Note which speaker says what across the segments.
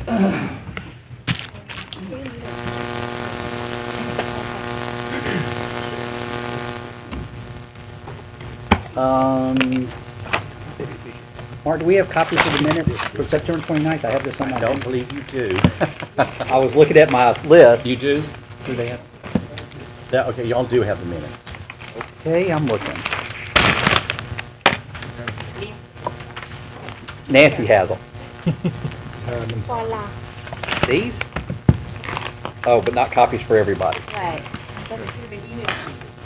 Speaker 1: Mark, do we have copies of the minutes for September 29th? I have this on my.
Speaker 2: I don't believe you do.
Speaker 1: I was looking at my list.
Speaker 2: You do? Do they have? Yeah, okay, y'all do have the minutes.
Speaker 1: Okay, I'm looking. Nancy has them.
Speaker 3: Voila.
Speaker 1: These? Oh, but not copies for everybody.
Speaker 3: Right.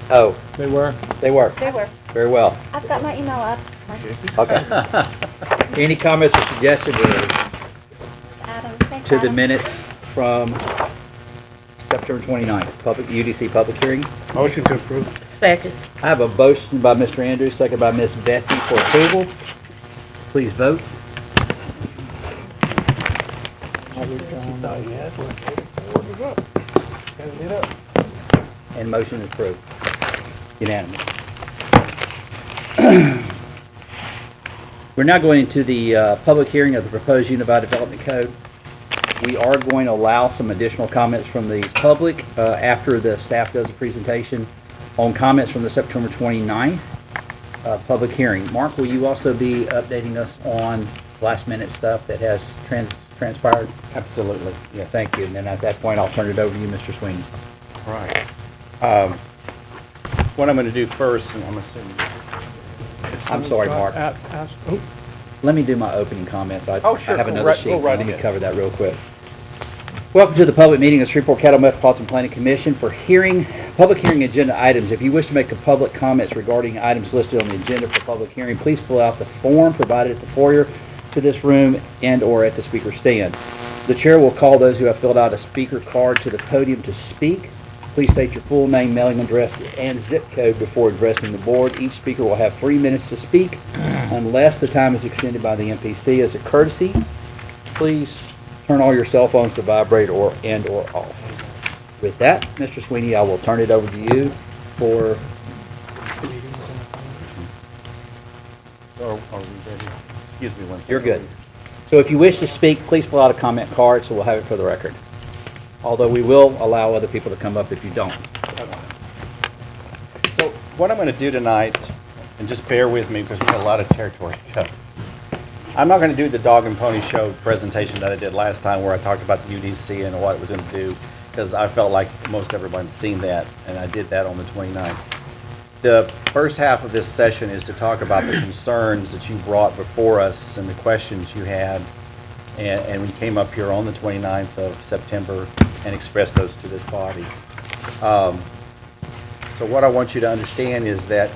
Speaker 1: Oh,
Speaker 4: They were.
Speaker 1: they were.
Speaker 3: They were.
Speaker 1: Very well.
Speaker 3: I've got my email up.
Speaker 1: Okay. Any comments or suggestions
Speaker 3: Adam, thanks,
Speaker 1: to the
Speaker 3: Adam.
Speaker 1: minutes from September 29th, UDC public hearing?
Speaker 4: Motion to approve.
Speaker 5: Second.
Speaker 1: I have a motion by Mr. Andrews, second by Ms. Bessie for approval. Please vote. And motion is approved. Unanimous. We're now going into the public hearing of the proposed Unified Development Code. We are going to allow some additional comments from the public after the staff does a presentation on comments from the September 29th public hearing. Mark, will you also be updating us on last minute stuff that has transpired?
Speaker 2: Absolutely, yes.
Speaker 1: Thank you. And then at that point, I'll turn it over to you, Mr. Sweeney.
Speaker 2: All right. What I'm going to do first, and I'm assuming...
Speaker 1: I'm sorry, Mark. Let me do my opening comments.
Speaker 2: Oh, sure.
Speaker 1: I have
Speaker 2: Go
Speaker 1: another
Speaker 2: right-
Speaker 1: sheet.
Speaker 2: go right
Speaker 1: Let me
Speaker 2: ahead.
Speaker 1: cover that real quick. Welcome to the public meeting of Shreveport Cattle Metropolitan Planning Commission for public hearing agenda items. If you wish to make a public comments regarding items listed on the agenda for public hearing, please fill out the form provided at the foyer to this room and/or at the speaker stand. The chair will call those who have filled out a speaker card to the podium to speak. Please state your full name, mailing address, and zip code before addressing the board. Each speaker will have 3 minutes to speak unless the time is extended by the MPC. As a courtesy, please turn all your cell phones to vibrate or off. With that, Mr. Sweeney, I will turn it over to you for...
Speaker 2: Are we ready? Excuse me one second.
Speaker 1: You're good. So if you wish to speak, please fill out a comment card so we'll have it for the record. Although we will allow other people to come up if you don't.
Speaker 2: So what I'm going to do tonight, and just bear with me because we got a lot of territory to cover. I'm not going to do the dog and pony show presentation that I did last time where I talked about the UDC and what it was going to do, because I felt like most everyone's seen that, and I did that on the 29th. The first half of this session is to talk about the concerns that you brought before us and the questions you had, and we came up here on the 29th of September and expressed those to this body. So what I want you to understand is that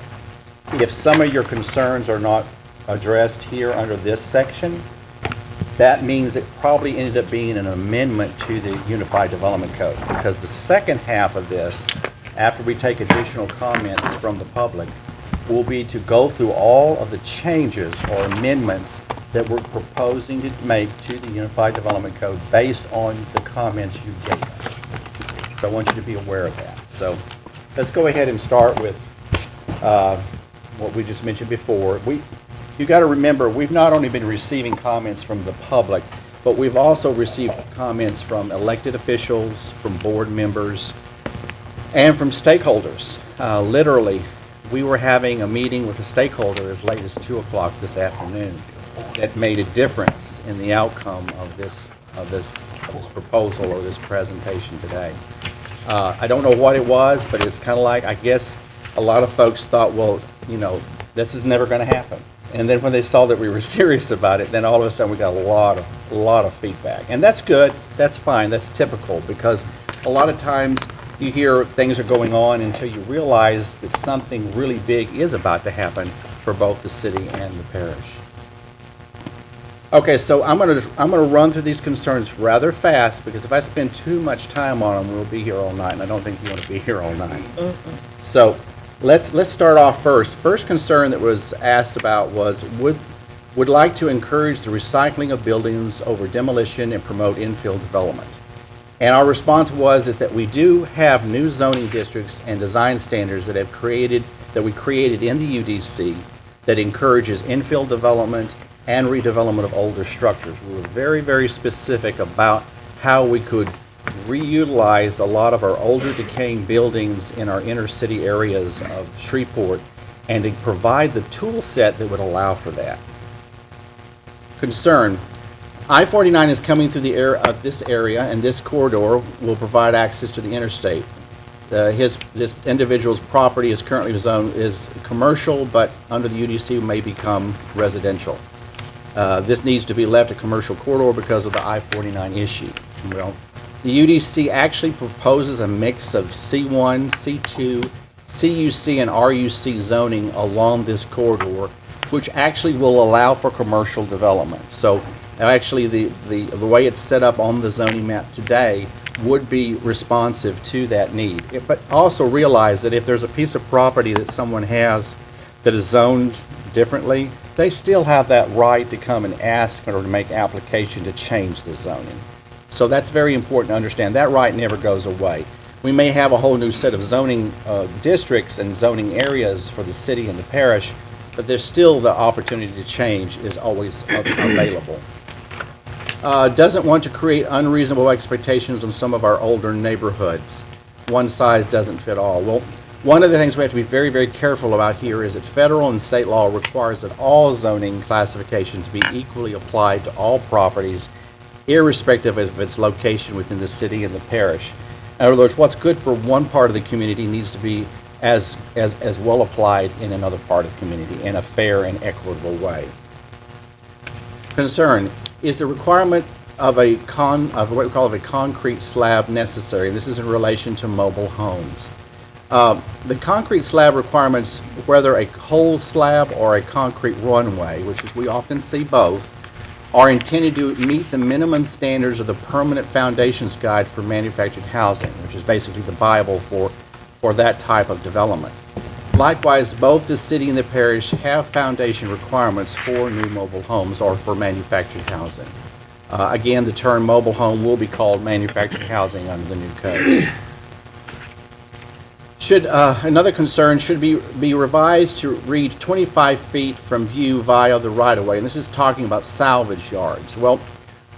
Speaker 2: if some of your concerns are not addressed here under this section, that means it probably ended up being an amendment to the Unified Development Code, because the second half of this, after we take additional comments from the public, will be to go through all of the changes or amendments that we're proposing to make to the Unified Development Code based on the comments you gave us. So I want you to be aware of that. So let's go ahead and start with what we just mentioned before. You got to remember, we've not only been receiving comments from the public, but we've also received comments from elected officials, from board members, and from stakeholders. Literally, we were having a meeting with a stakeholder as late as 2 o'clock this afternoon that made a difference in the outcome of this proposal or this presentation today. I don't know what it was, but it's kind of like, I guess a lot of folks thought, well, you know, this is never going to happen. And then when they saw that we were serious about it, then all of a sudden we got a lot of feedback. And that's good, that's fine, that's typical, because a lot of times you hear things are going on until you realize that something really big is about to happen for both the city and the parish. Okay, so I'm gonna run through these concerns rather fast, because if I spend too much time on them, we'll be here all night, and I don't think you want to be here all night. So let's start off first. First concern that was asked about was would like to encourage the recycling of buildings over demolition and promote infill development. And our response was that we do have new zoning districts and design standards that we created in the UDC that encourages infill development and redevelopment of older structures. We were very, very specific about how we could reutilize a lot of our older decaying buildings in our inner city areas of Shreveport and to provide the tool set that would allow for that. Concern. I-49 is coming through the area of this area, and this corridor will provide access to the interstate. This individual's property is currently zoned is commercial, but under the UDC may become residential. This needs to be left a commercial corridor because of the I-49 issue. Well, the UDC actually proposes a mix of C1, C2, CUC, and RUC zoning along this corridor, which actually will allow for commercial development. So actually the way it's set up on the zoning map today would be responsive to that need. But also realize that if there's a piece of property that someone has that is zoned differently, they still have that right to come and ask or to make application to change the zoning. So that's very important to understand. That right never goes away. We may have a whole new set of zoning districts and zoning areas for the city and the parish, but there's still the opportunity to change is always available. Doesn't want to create unreasonable expectations on some of our older neighborhoods. One size doesn't fit all. Well, one of the things we have to be very, very careful about here is that federal and state law requires that all zoning classifications be equally applied to all properties, irrespective of its location within the city and the parish. In other words, what's good for one part of the community needs to be as well applied in another part of the community in a fair and equitable way. Concern. Is the requirement of what we call a concrete slab necessary? This is in relation to mobile homes. The concrete slab requirements, whether a whole slab or a concrete runway, which is we often see both, are intended to meet the minimum standards of the Permanent Foundations Guide for Manufactured Housing, which is basically the Bible for that type of development. Likewise, both the city and the parish have foundation requirements for new mobile homes or for manufactured housing. Again, the term mobile home will be called manufactured housing under the new code. Another concern should be revised to read 25 feet from view via the right-of-way, and this is talking about salvage yards. Well,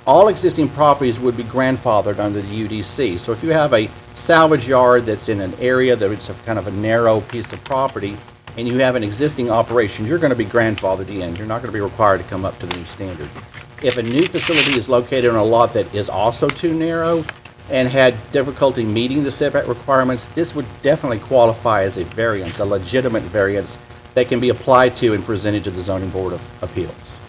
Speaker 2: all existing properties would be grandfathered under the UDC. So if you have a salvage yard that's in an area that it's a kind of a narrow piece of property and you have an existing operation, you're going to be grandfathered in. You're not going to be required to come up to the new standard. If a new facility is located on a lot that is also too narrow and had difficulty meeting the setback requirements, this would definitely qualify as a variance, a legitimate variance that can be applied to and presented to the Zoning Board of Appeals.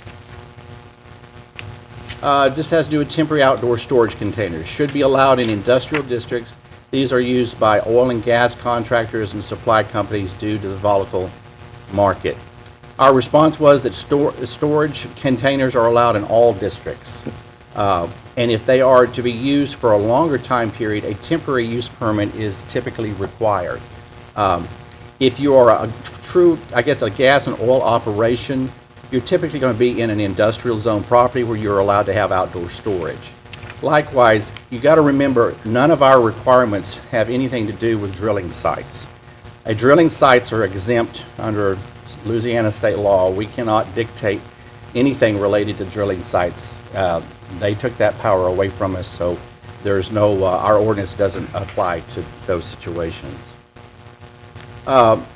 Speaker 2: This has to do with temporary outdoor storage containers. Should be allowed in industrial districts. These are used by oil and gas contractors and supply companies due to the volatile market. Our response was that storage containers are allowed in all districts. And if they are to be used for a longer time period, a temporary use permit is typically required. If you are a true, a gas and oil operation, you're typically going to be in an industrial zone property where you're allowed to have outdoor storage. Likewise, you got to remember none of our requirements have anything to do with drilling sites. Drilling sites are exempt under Louisiana state law. We cannot dictate anything related to drilling sites. They took that power away from us, so there's no, our ordinance doesn't apply to those situations.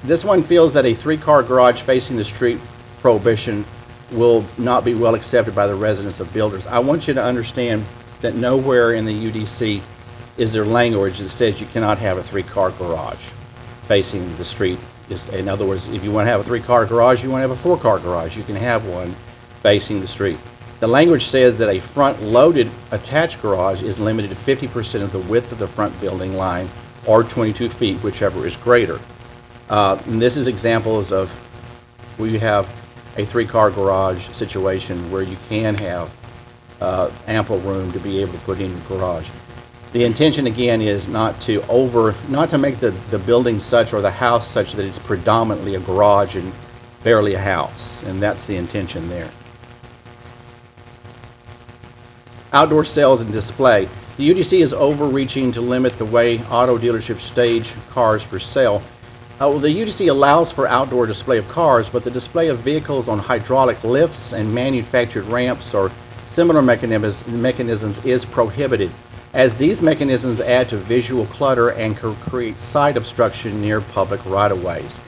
Speaker 2: This one feels that a 3-car garage facing the street prohibition will not be well accepted by the residents of builders. I want you to understand that nowhere in the UDC is there language that says you cannot have a 3-car garage facing the street. In other words, if you want to have a 3-car garage, you want to have a 4-car garage, you can have one facing the street. The language says that a front-loaded attached garage is limited to 50% of the width of the front building line or 22 feet, whichever is greater. And this is examples of where you have a 3-car garage situation where you can have ample room to be able to put in your garage. The intention again is not to make the building such or the house such that it's predominantly a garage and barely a house, and that's the intention there. Outdoor sales and display. The UDC is overreaching to limit the way auto dealerships stage cars for sale. Well, the UDC allows for outdoor display of cars, but the display of vehicles on hydraulic lifts and manufactured ramps or similar mechanisms is prohibited, as these mechanisms add to visual clutter and can create site obstruction near public right-of-ways.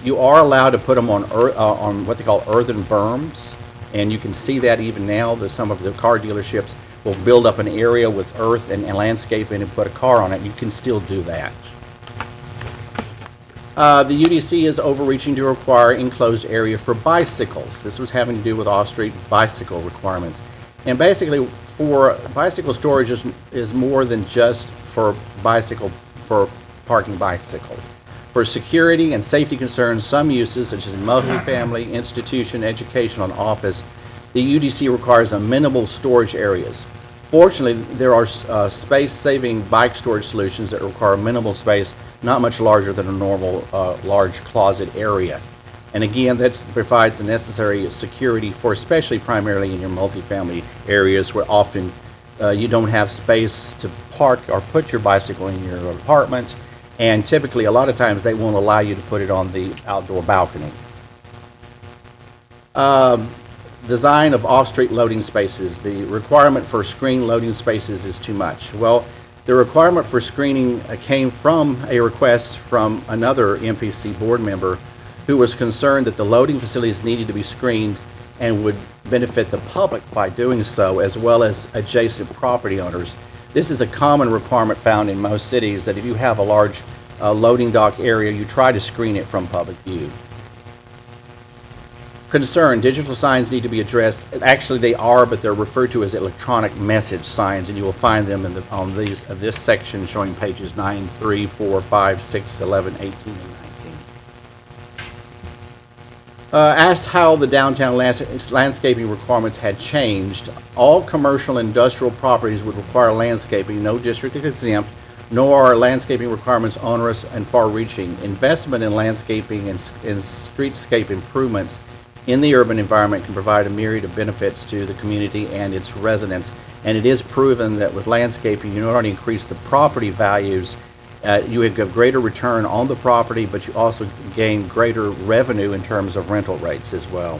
Speaker 2: You are allowed to put them on what they call earthen berms, and you can see that even now that some of the car dealerships will build up an area with earth and landscaping and put a car on it. You can still do that. The UDC is overreaching to require enclosed area for bicycles. This was having to do with off-street bicycle requirements. And basically, for bicycle storage is more than just for parking bicycles. For security and safety concerns, some uses, such as multifamily, institution, educational, and office, the UDC requires amenable storage areas. Fortunately, there are space-saving bike storage solutions that require minimal space, not much larger than a normal large closet area. And again, that provides the necessary security for especially primarily in your multifamily areas where often you don't have space to park or put your bicycle in your apartment. And typically, a lot of times, they won't allow you to put it on the outdoor balcony. Design of off-street loading spaces. The requirement for screen loading spaces is too much. Well, the requirement for screening came from a request from another MPC board member who was concerned that the loading facilities needed to be screened and would benefit the public by doing so, as well as adjacent property owners. This is a common requirement found in most cities, that if you have a large loading dock area, you try to screen it from public view. Concern, digital signs need to be addressed. Actually, they are, but they're referred to as electronic message signs, and you will find them on this section showing pages 9, 3, 4, 5, 6, 11, 18, and 19. Asked how the downtown landscaping requirements had changed, all commercial and industrial properties would require landscaping, no district is exempt, nor are landscaping requirements onerous and far-reaching. Investment in landscaping and streetscape improvements in the urban environment can provide a myriad of benefits to the community and its residents. And it is proven that with landscaping, you not only increase the property values, you would get greater return on the property, but you also gain greater revenue in terms of rental rates as well.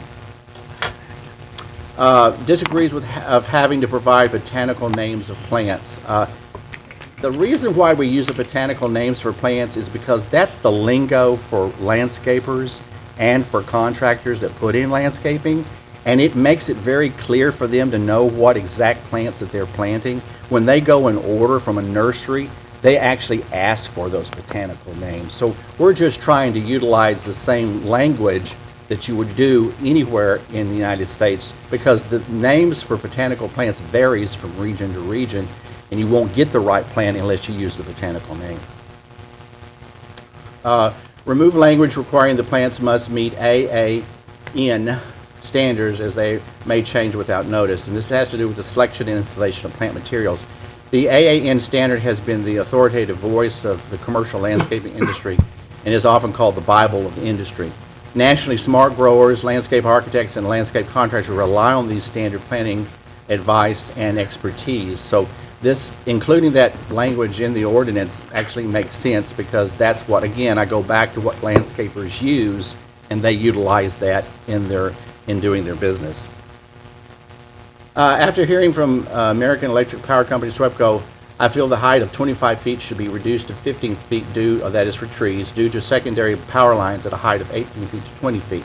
Speaker 2: Disagrees with having to provide botanical names of plants. The reason why we use the botanical names for plants is because that's the lingo for landscapers and for contractors that put in landscaping, and it makes it very clear for them to know what exact plants that they're planting. When they go and order from a nursery, they actually ask for those botanical names. So we're just trying to utilize the same language that you would do anywhere in the United States, because the names for botanical plants varies from region to region, and you won't get the right plant unless you use the botanical name. Remove language requiring the plants must meet AAN standards, as they may change without notice. And this has to do with the selection and installation of plant materials. The AAN standard has been the authoritative voice of the commercial landscaping industry and is often called the Bible of the industry. Nationally, smart growers, landscape architects, and landscape contractors rely on these standard planning advice and expertise. So this, including that language in the ordinance, actually makes sense, because that's what, again, I go back to what landscapers use, and they utilize that in doing their business. After hearing from American Electric Power Company, SWEPCO, I feel the height of 25 feet should be reduced to 15 feet that is for trees, due to secondary power lines at a height of 18 feet to 20 feet.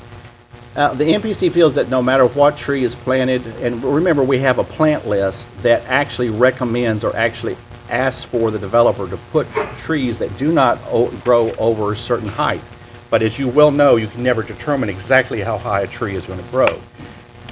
Speaker 2: The MPC feels that no matter what tree is planted, and remember, we have a plant list that actually recommends or actually asks for the developer to put trees that do not grow over a certain height. But as you well know, you can never determine exactly how high a tree is going to grow.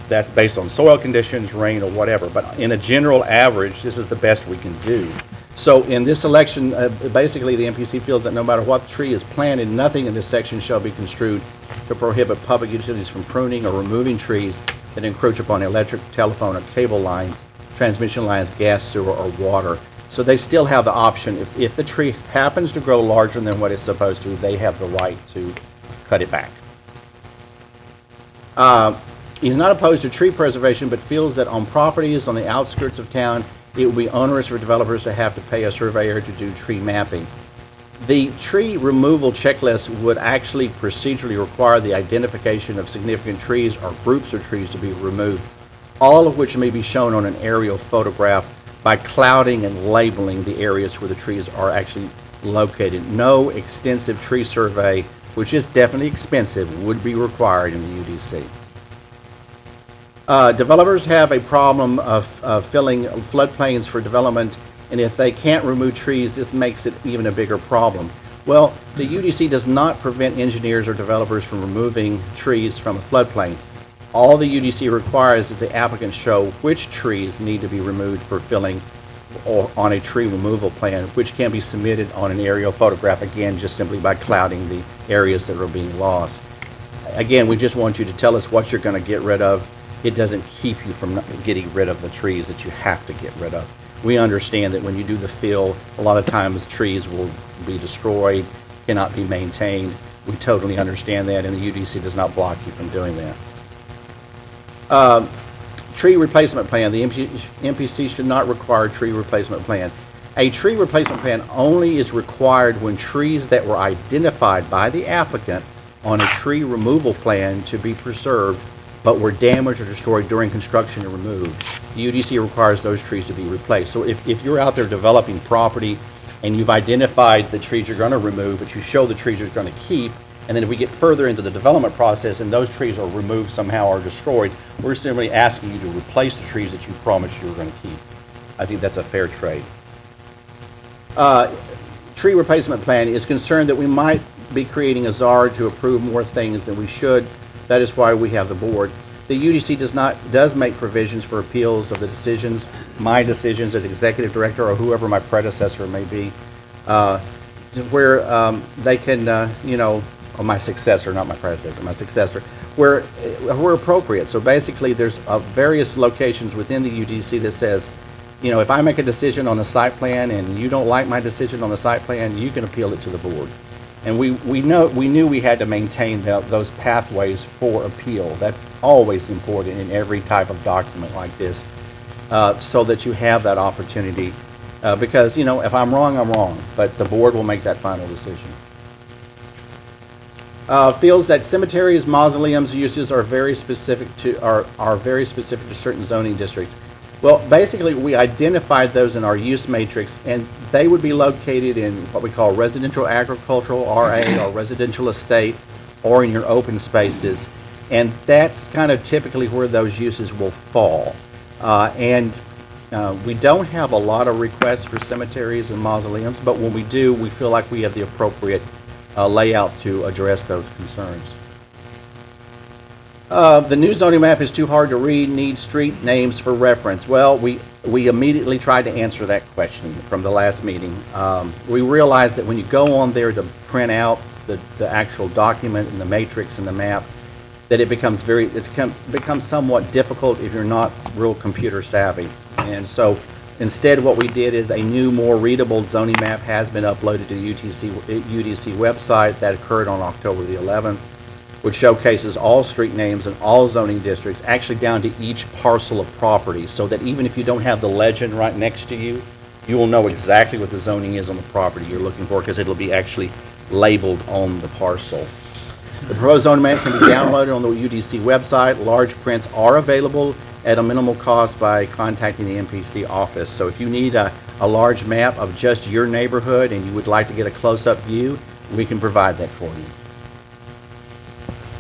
Speaker 2: That's based on soil conditions, rain, or whatever. But in a general average, this is the best we can do. So in this election, basically the MPC feels that no matter what tree is planted, nothing in this section shall be construed to prohibit public utilities from pruning or removing trees that encroach upon electric, telephone, or cable lines, transmission lines, gas, sewer, or water. So they still have the option, if the tree happens to grow larger than what it's supposed to, they have the right to cut it back. He's not opposed to tree preservation, but feels that on properties on the outskirts of town, it would be onerous for developers to have to pay a surveyor to do tree mapping. The tree removal checklist would actually procedurally require the identification of significant trees or groups of trees to be removed, all of which may be shown on an aerial photograph by clouding and labeling the areas where the trees are actually located. No extensive tree survey, which is definitely expensive, would be required in the UDC. Developers have a problem of filling floodplains for development, and if they can't remove trees, this makes it even a bigger problem. Well, the UDC does not prevent engineers or developers from removing trees from a floodplain. All the UDC requires is the applicant show which trees need to be removed for filling or on a tree removal plan, which can be submitted on an aerial photograph, again, just simply by clouding the areas that are being lost. Again, we just want you to tell us what you're going to get rid of. It doesn't keep you from getting rid of the trees that you have to get rid of. We understand that when you do the fill, a lot of times trees will be destroyed, cannot be maintained. We totally understand that, and the UDC does not block you from doing that. Tree replacement plan. The MPC should not require a tree replacement plan. A tree replacement plan only is required when trees that were identified by the applicant on a tree removal plan to be preserved but were damaged or destroyed during construction and removed. The UDC requires those trees to be replaced. So if you're out there developing property and you've identified the trees you're going to remove, but you show the trees you're going to keep, and then if we get further into the development process and those trees are removed somehow or destroyed, we're simply asking you to replace the trees that you promised you were going to keep. I think that's a fair trade. Tree replacement plan is concerned that we might be creating a czar to approve more things than we should. That is why we have the board. The UDC does make provisions for appeals of the decisions, my decisions as executive director or whoever my predecessor may be, where they can, or my successor, not my predecessor, my successor, where appropriate. So basically there's various locations within the UDC that says, if I make a decision on the site plan and you don't like my decision on the site plan, you can appeal it to the board. And we knew we had to maintain those pathways for appeal. That's always important in every type of document like this, so that you have that opportunity. Because if I'm wrong, I'm wrong, but the board will make that final decision. Feels that cemeteries, mausoleums uses are very specific to certain zoning districts. Well, basically, we identified those in our use matrix, and they would be located in what we call residential agricultural, RA, or residential estate, or in your open spaces. And that's kind of typically where those uses will fall. We don't have a lot of requests for cemeteries and mausoleums, but when we do, we feel like we have the appropriate layout to address those concerns. The new zoning map is too hard to read, needs street names for reference. Well, we immediately tried to answer that question from the last meeting. We realized that when you go on there to print out the actual document and the matrix and the map, that it becomes somewhat difficult if you're not real computer savvy. And so instead what we did is a new, more readable zoning map has been uploaded to the UDC website. That occurred on October the 11th. Which showcases all street names and all zoning districts, actually down to each parcel of property, so that even if you don't have the legend right next to you, you will know exactly what the zoning is on the property you're looking for, because it'll be actually labeled on the parcel. The proposed zoning map can be downloaded on the UDC website. Large prints are available at a minimal cost by contacting the MPC office. So if you need a large map of just your neighborhood and you would like to get a close-up view, we can provide that for you.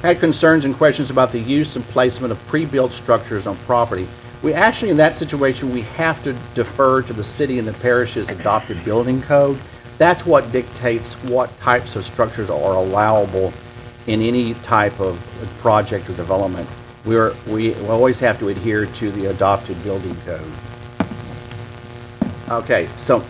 Speaker 2: Had concerns and questions about the use and placement of pre-built structures on property. We actually, in that situation, we have to defer to the city and the parish's adopted building code. That's what dictates what types of structures are allowable in any type of project or development. We always have to adhere to the adopted building code. Okay, so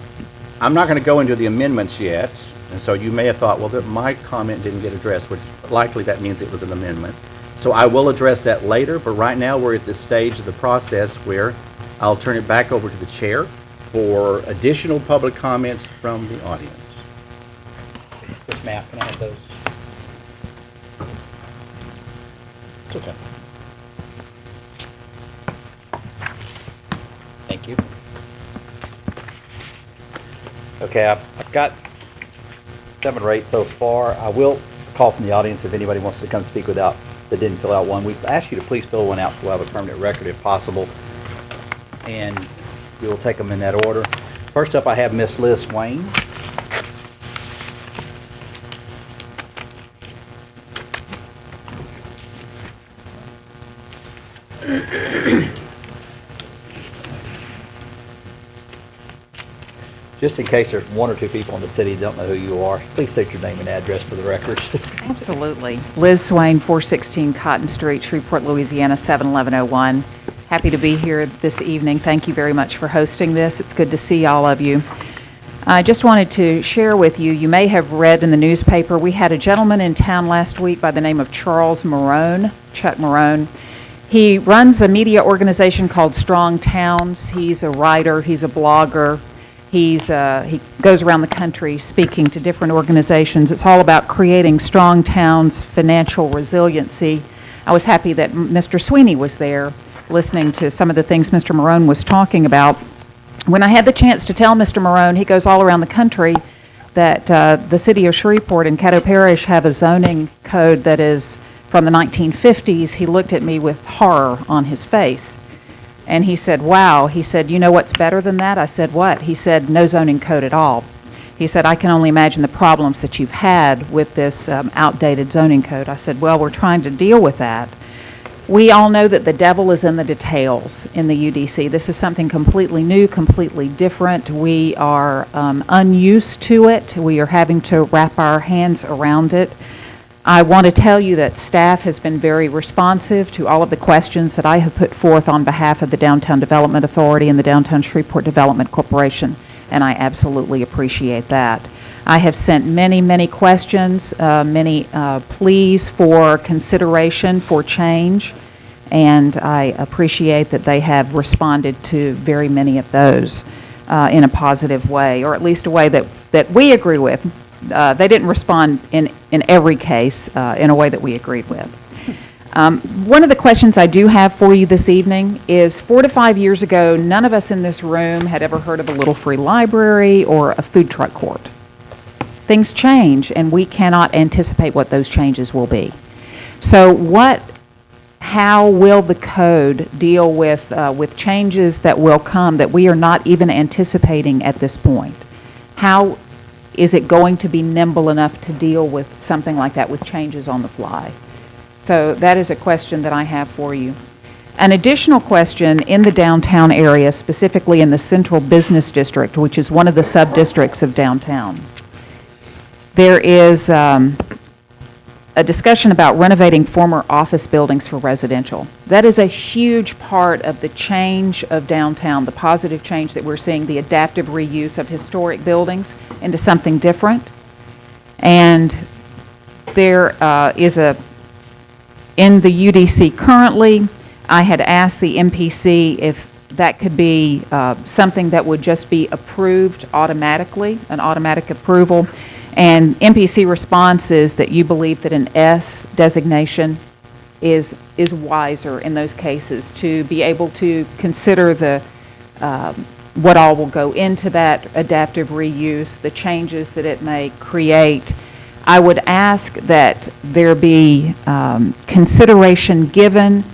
Speaker 2: I'm not going to go into the amendments yet. And so you may have thought, well, my comment didn't get addressed, which likely that means it was an amendment. So I will address that later, but right now we're at this stage of the process where I'll turn it back over to the chair for additional public comments from the audience.
Speaker 1: This map, can I have those? It's okay. Thank you. Okay, I've got 7 or 8 so far. I will call from the audience if anybody wants to come speak that didn't fill out one. We've asked you to please fill one out so we'll have a permanent record if possible. And we will take them in that order. First up, I have Miss Liz Swain. Just in case there's 1 or 2 people in the city that don't know who you are, please state your name and address for the records.
Speaker 4: Absolutely. Liz Swain, 416 Cotton Street, Shreveport, Louisiana, 71101. Happy to be here this evening. Thank you very much for hosting this. It's good to see all of you. I just wanted to share with you, you may have read in the newspaper, we had a gentleman in town last week by the name of Charles Marone, Chuck Marone. He runs a media organization called Strong Towns. He's a writer, he's a blogger. He goes around the country speaking to different organizations. It's all about creating strong towns, financial resiliency. I was happy that Mr. Sweeney was there listening to some of the things Mr. Marone was talking about. When I had the chance to tell Mr. Marone, he goes all around the country, that the city of Shreveport and Caddo Parish have a zoning code that is from the 1950s, he looked at me with horror on his face. And he said, wow. He said, you know what's better than that? I said, what? He said, no zoning code at all. He said, I can only imagine the problems that you've had with this outdated zoning code. I said, well, we're trying to deal with that. We all know that the devil is in the details in the UDC. This is something completely new, completely different. We are unused to it. We are having to wrap our hands around it. I want to tell you that staff has been very responsive to all of the questions that I have put forth on behalf of the Downtown Development Authority and the Downtown Shreveport Development Corporation, and I absolutely appreciate that. I have sent many, many questions, many pleas for consideration for change, and I appreciate that they have responded to very many of those in a positive way, or at least a way that we agree with. They didn't respond in every case in a way that we agreed with. One of the questions I do have for you this evening is 4 to 5 years ago, none of us in this room had ever heard of a little free library or a food truck court. Things change, and we cannot anticipate what those changes will be. So how will the code deal with changes that will come that we are not even anticipating at this point? How is it going to be nimble enough to deal with something like that, with changes on the fly? So that is a question that I have for you. An additional question in the downtown area, specifically in the Central Business District, which is one of the sub-districts of downtown. There is a discussion about renovating former office buildings for residential. That is a huge part of the change of downtown, the positive change that we're seeing, the adaptive reuse of historic buildings into something different. And there is in the UDC currently, I had asked the MPC if that could be something that would just be approved automatically, an automatic approval. And MPC response is that you believe that an S designation is wiser in those cases, to be able to consider the what all will go into that adaptive reuse, the changes that it may create. I would ask that there be consideration given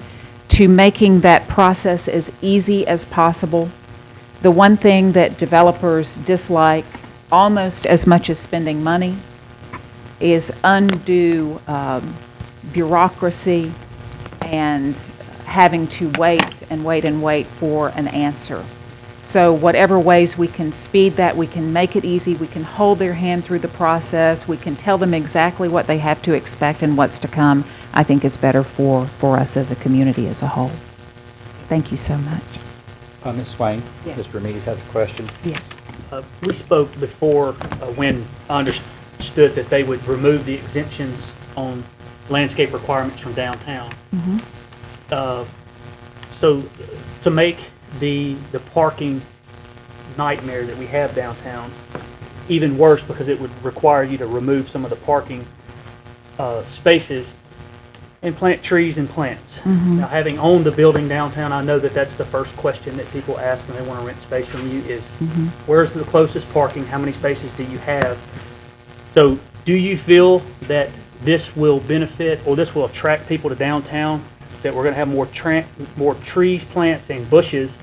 Speaker 4: to making that process as easy as possible. The one thing that developers dislike almost as much as spending money is undue bureaucracy and having to wait and wait and wait for an answer. So whatever ways we can speed that, we can make it easy, we can hold their hand through the process, we can tell them exactly what they have to expect and what's to come, I think is better for us as a community as a whole. Thank you so much.
Speaker 1: Ms. Swain,
Speaker 4: Yes.
Speaker 1: Mr. Ramirez has a question.
Speaker 4: Yes.
Speaker 5: We spoke before when I understood that they would remove the exemptions on landscape requirements from downtown.
Speaker 4: Mm-hmm.
Speaker 5: So to make the parking nightmare that we have downtown even worse, because it would require you to remove some of the parking spaces and plant trees and plants.
Speaker 4: Mm-hmm.
Speaker 5: Now, having owned the building downtown, I know that that's the first question that people ask when they want to rent space from you is,
Speaker 4: Mm-hmm.
Speaker 5: where's the closest parking? How many spaces do you have? So do you feel that this will benefit or this will attract people to downtown, that we're going to have more trees, plants, and bushes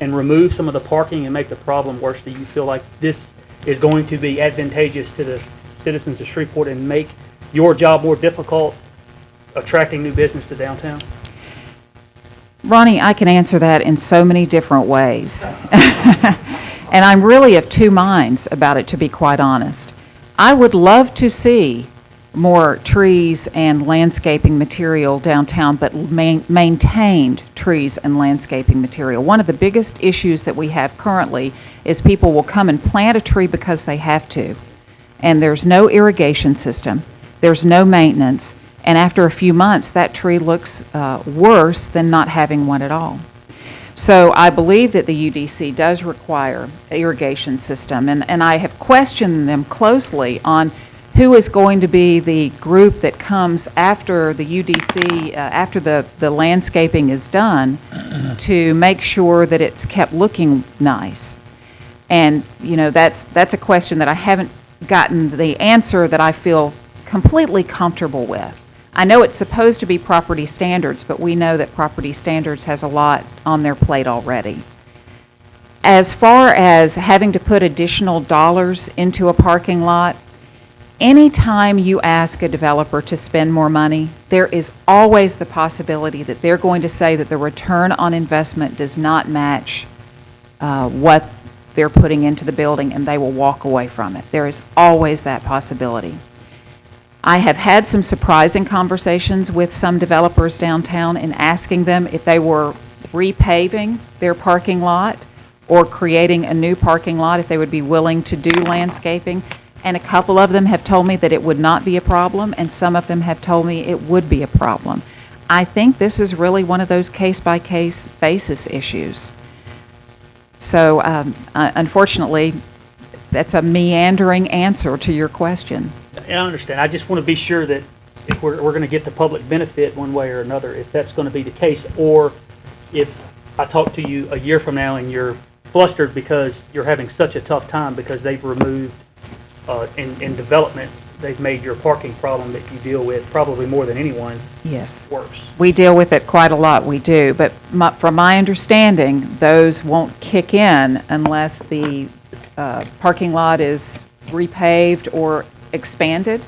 Speaker 5: and remove some of the parking and make the problem worse? Do you feel like this is going to be advantageous to the citizens of Shreveport and make your job more difficult attracting new business to downtown?
Speaker 4: Ronnie, I can answer that in so many different ways. And I'm really of two minds about it, to be quite honest. I would love to see more trees and landscaping material downtown, but maintained trees and landscaping material. One of the biggest issues that we have currently is people will come and plant a tree because they have to, and there's no irrigation system, there's no maintenance, and after a few months, that tree looks worse than not having one at all. So I believe that the UDC does require an irrigation system, and I have questioned them closely on who is going to be the group that comes after the UDC, after the landscaping is done, to make sure that it's kept looking nice. And, you know, that's a question that I haven't gotten the answer that I feel completely comfortable with. I know it's supposed to be property standards, but we know that property standards has a lot on their plate already. As far as having to put additional dollars into a parking lot, anytime you ask a developer to spend more money, there is always the possibility that they're going to say that the return on investment does not match what they're putting into the building, and they will walk away from it. There is always that possibility. I have had some surprising conversations with some developers downtown and asking them if they were repaving their parking lot or creating a new parking lot, if they would be willing to do landscaping. And a couple of them have told me that it would not be a problem, and some of them have told me it would be a problem. I think this is really one of those case-by-case basis issues. So unfortunately, that's a meandering answer to your question.
Speaker 5: I understand. I just want to be sure that if we're going to get the public benefit one way or another, if that's going to be the case, or if I talk to you a year from now and you're flustered because you're having such a tough time because they've removed, in development, they've made your parking problem that you deal with probably more than anyone
Speaker 4: Yes.
Speaker 5: worse.
Speaker 4: We deal with it quite a lot, we do. But from my understanding, those won't kick in unless the parking lot is repaved or expanded?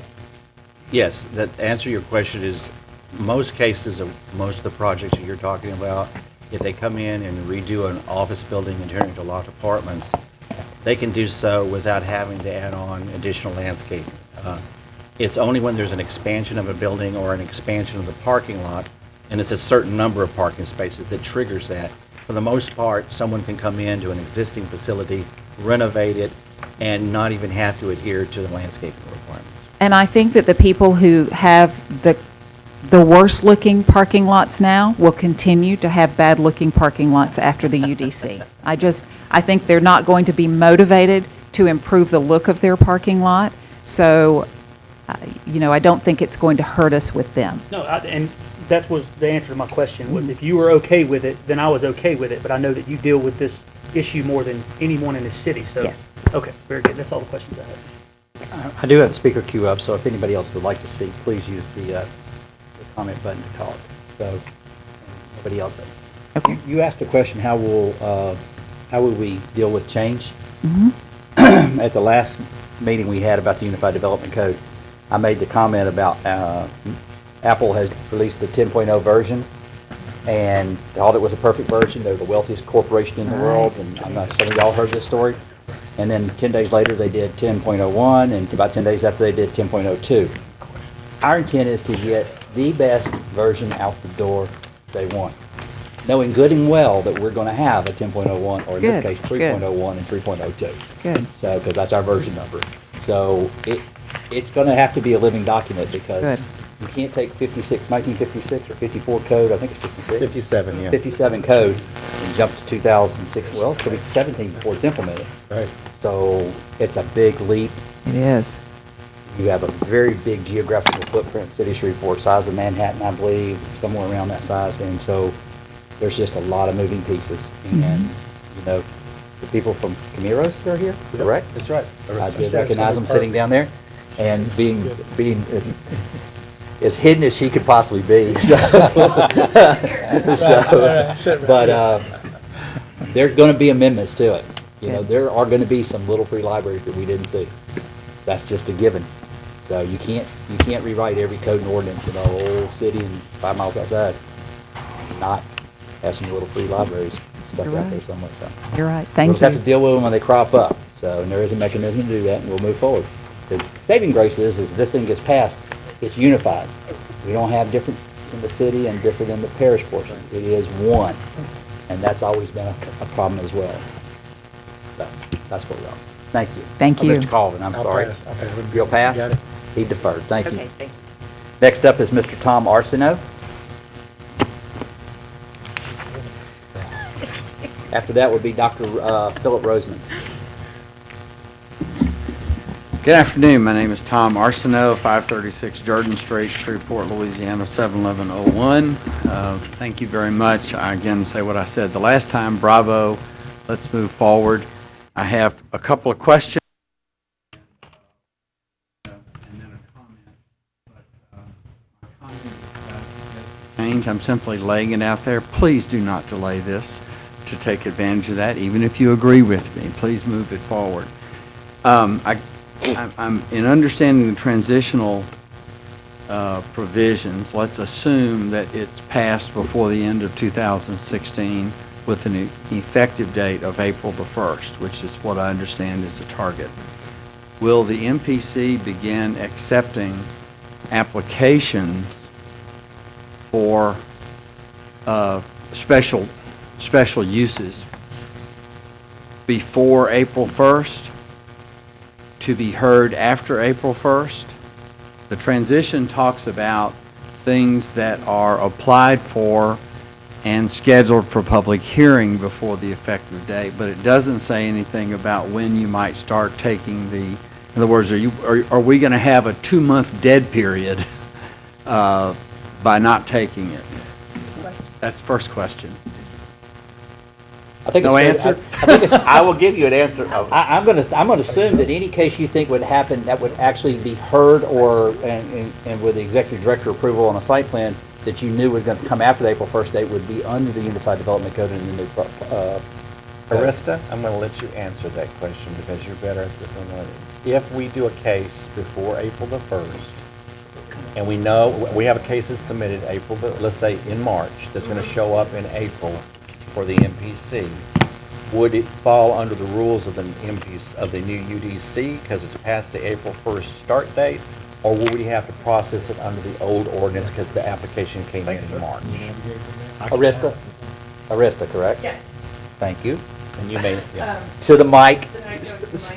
Speaker 2: Yes, that answer your question is most cases of most of the projects that you're talking about, if they come in and redo an office building and turn it into loft apartments, they can do so without having to add on additional landscaping. It's only when there's an expansion of a building or an expansion of the parking lot, and it's a certain number of parking spaces that triggers that. For the most part, someone can come into an existing facility, renovate it, and not even have to adhere to the landscaping requirements.
Speaker 4: And I think that the people who have the worst-looking parking lots now will continue to have bad-looking parking lots after the UDC. I think they're not going to be motivated to improve the look of their parking lot, so, I don't think it's going to hurt us with them.
Speaker 5: No, and that was the answer to my question, was if you were okay with it, then I was okay with it, but I know that you deal with this issue more than anyone in this city, so.
Speaker 4: Yes.
Speaker 5: Okay, very good. That's all the questions I have.
Speaker 1: I do have the speaker queue up, so if anybody else would like to speak, please use the comment button to talk. So, nobody else.
Speaker 4: Okay.
Speaker 1: You asked a question, how will we deal with change?
Speaker 4: Mm-hmm.
Speaker 1: At the last meeting we had about the Unified Development Code, I made the comment about Apple has released the 10.0 version, and thought it was a perfect version. They're the wealthiest corporation in the world, and I'm not, some of y'all heard this story. And then 10 days later, they did 10.01, and about 10 days after they did 10.02. Our intent is to get the best version out the door they want, knowing good and well that we're going to have a 10.01, or in this
Speaker 4: Good,
Speaker 1: case,
Speaker 4: good.
Speaker 1: 3.01 and 3.02.
Speaker 4: Good.
Speaker 1: So, because that's our version number. So it's going to have to be a living document, because
Speaker 4: Good.
Speaker 1: you can't take 1956 or 54 code, I think it's 56.
Speaker 2: 57, yeah.
Speaker 1: 57 code and jump to 2006. Well, it's going to be 17 before it's implemented.
Speaker 2: Right.
Speaker 1: So it's a big leap.
Speaker 4: It is.
Speaker 1: You have a very big geographical footprint, city of Shreveport, size of Manhattan, I believe, somewhere around that size. And so there's just a lot of moving pieces. And, the people from Camiros are here, correct?
Speaker 2: That's right.
Speaker 1: I did recognize them sitting down there. and being as hidden as she could possibly be. But there's going to be amendments to it. You know, there are going to be some little free libraries that we didn't see. That's just a given. So you can't rewrite every code and ordinance in the whole city and 5 miles outside. Not have some little free libraries stuck
Speaker 4: You're
Speaker 1: out there
Speaker 4: right.
Speaker 1: somewhere. So
Speaker 4: You're right.
Speaker 1: we'll
Speaker 4: Thank
Speaker 1: just have to
Speaker 4: you.
Speaker 1: deal with them when they crop up. So, and there is a mechanism to do that, and we'll move forward. The saving grace is this thing gets passed, it's unified. We don't have different in the city and different in the parish portion. It is one, and that's always been a problem as well. So that's what we are. Thank you.
Speaker 4: Thank you.
Speaker 1: Mr. Colvin, I'm sorry.
Speaker 6: I'll pass.
Speaker 1: You'll pass?
Speaker 6: Got it.
Speaker 1: He deferred. Thank you.
Speaker 7: Okay, thank you.
Speaker 1: Next up is Mr. Tom Arsenault. After that would be Dr. Philip Roseman.
Speaker 8: Good afternoon. My name is Tom Arsenault, 536 Jordan Street, Shreveport, Louisiana, 71101. Thank you very much. I again say what I said the last time. Bravo. Let's move forward. I have a couple of questions. I'm simply laying it out there. Please do not delay this to take advantage of that, even if you agree with me. Please move it forward. I'm in understanding the transitional provisions. Let's assume that it's passed before the end of 2016 with an effective date of April the 1st, which is what I understand is the target. Will the MPC begin accepting applications for special uses before April 1st, to be heard after April 1st? The transition talks about things that are applied for and scheduled for public hearing before the effective date, but it doesn't say anything about when you might start taking the, in other words, are we going to have a 2-month dead period by not taking it? That's the first question.
Speaker 1: I think
Speaker 8: No
Speaker 1: it's-
Speaker 8: answer?
Speaker 1: I think it's,
Speaker 2: I will give you an answer.
Speaker 1: I'm gonna assume that any case you think would happen that would actually be heard or, and with the executive director approval on a site plan that you knew was gonna come after the April 1st date would be under the Unified Development Code and the new,
Speaker 2: Arista, I'm going to let you answer that question because you're better at this than I am. If we do a case before April the 1st, and we know, we have a case that's submitted April, let's say in March, that's going to show up in April for the MPC, would it fall under the rules of the MPC, of the new UDC, because it's past the April 1st start date, or would we have to process it under the old ordinance because the application came in March?
Speaker 1: Arista, correct?
Speaker 7: Yes.
Speaker 1: Thank you.
Speaker 2: And you may, yeah.
Speaker 1: To the mic,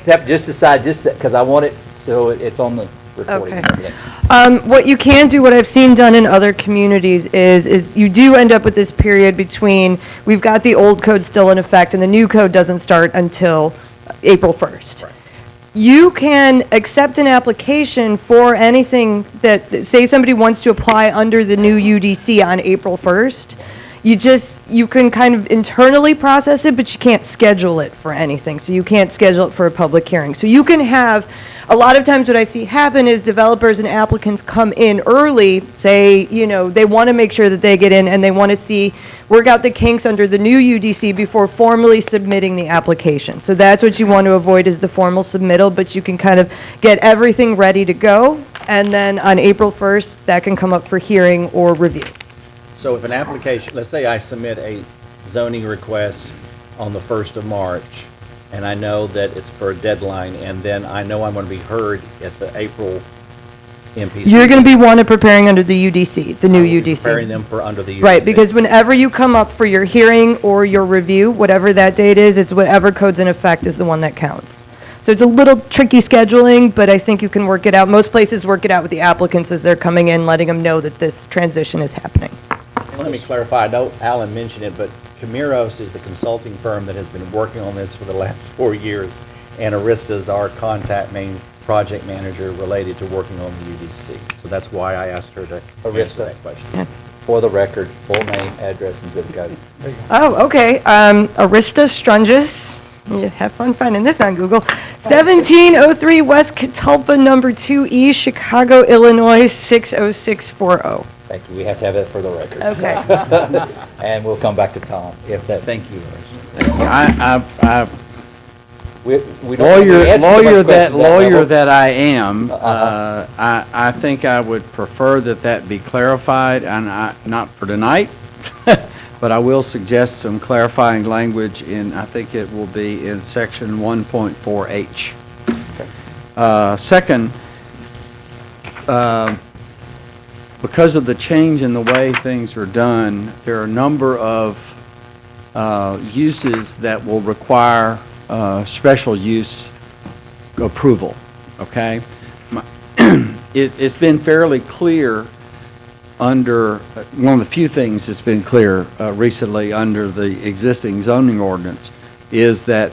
Speaker 1: step just aside, just because I want it so it's on the recording and
Speaker 9: Okay.
Speaker 1: everything.
Speaker 9: What you can do, what I've seen done in other communities is you do end up with this period between, we've got the old code still in effect and the new code doesn't start until April 1st.
Speaker 2: Right.
Speaker 9: You can accept an application for anything that, say somebody wants to apply under the new UDC on April 1st. You can kind of internally process it, but you can't schedule it for anything. So you can't schedule it for a public hearing. So you can have, a lot of times what I see happen is developers and applicants come in early, say, they want to make sure that they get in and they want to work out the kinks under the new UDC before formally submitting the application. So that's what you want to avoid is the formal submittal, but you can kind of get everything ready to go. And then on April 1st, that can come up for hearing or review.
Speaker 2: So if an application, let's say I submit a zoning request on the 1st of March, and I know that it's for a deadline, and then I know I'm going to be heard at the April MPC.
Speaker 9: You're going to be preparing under the UDC, the new UDC.
Speaker 2: Preparing them for under the UDC.
Speaker 9: Right, because whenever you come up for your hearing or your review, whatever that date is, it's whatever code's in effect is the one that counts. So it's a little tricky scheduling, but I think you can work it out. Most places work it out with the applicants as they're coming in, letting them know that this transition is happening.
Speaker 2: Let me clarify, I know Alan mentioned it, but Camiros is the consulting firm that has been working on this for the last 4 years, and Arista is our main project manager related to working on the UDC. So that's why I asked her to answer that question.
Speaker 1: For the record, full name, address, and zip code.
Speaker 9: Oh, okay. Arista Strungus. You have fun finding this on Google. 1703 West Catalpa, number 2E, Chicago, Illinois, 60640.
Speaker 1: Thank you. We have to have that for the record.
Speaker 9: Okay.
Speaker 1: And we'll come back to Tom if that.
Speaker 8: Thank you, Liz. Thank you.
Speaker 1: We don't really answer so much
Speaker 8: Lawyer
Speaker 1: questions at level.
Speaker 8: that I am,
Speaker 1: Uh-huh.
Speaker 8: I think I would prefer that be clarified, and not for tonight, but I will suggest some clarifying language I think it will be in section 1.4H. Second, because of the change in the way things are done, there are a number of uses that will require special use approval, okay? It's been fairly clear under, one of the few things that's been clear recently under the existing zoning ordinance is that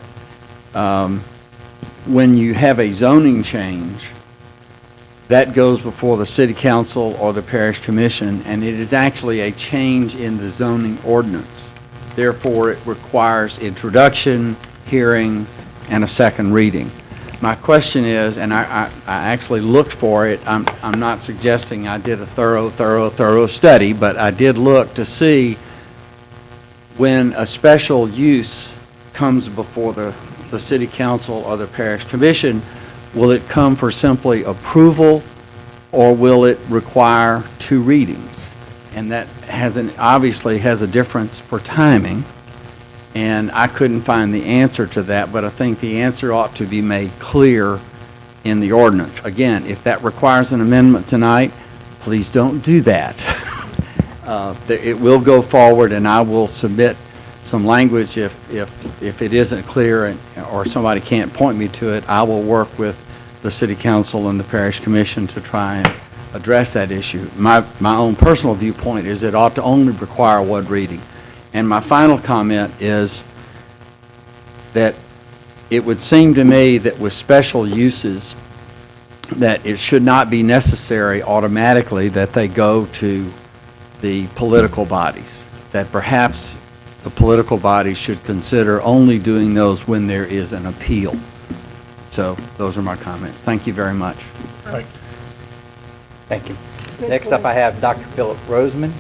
Speaker 8: when you have a zoning change, that goes before the city council or the parish commission, and it is actually a change in the zoning ordinance. Therefore, it requires introduction, hearing, and a second reading. My question is, and I actually looked for it, I'm not suggesting I did a thorough study, but I did look to see when a special use comes before the city council or the parish commission, will it come for simply approval, or will it require two readings? And that obviously has a difference for timing. And I couldn't find the answer to that, but I think the answer ought to be made clear in the ordinance. Again, if that requires an amendment tonight, please don't do that. It will go forward, and I will submit some language if it isn't clear or somebody can't point me to it. I will work with the city council and the parish commission to try and address that issue. My own personal viewpoint is it ought to only require one reading. And my final comment is that it would seem to me that with special uses, that it should not be necessary automatically that they go to the political bodies, that perhaps the political bodies should consider only doing those when there is an appeal. So those are my comments. Thank you very much.
Speaker 1: Thank you. Next up, I have Dr. Philip Roseman.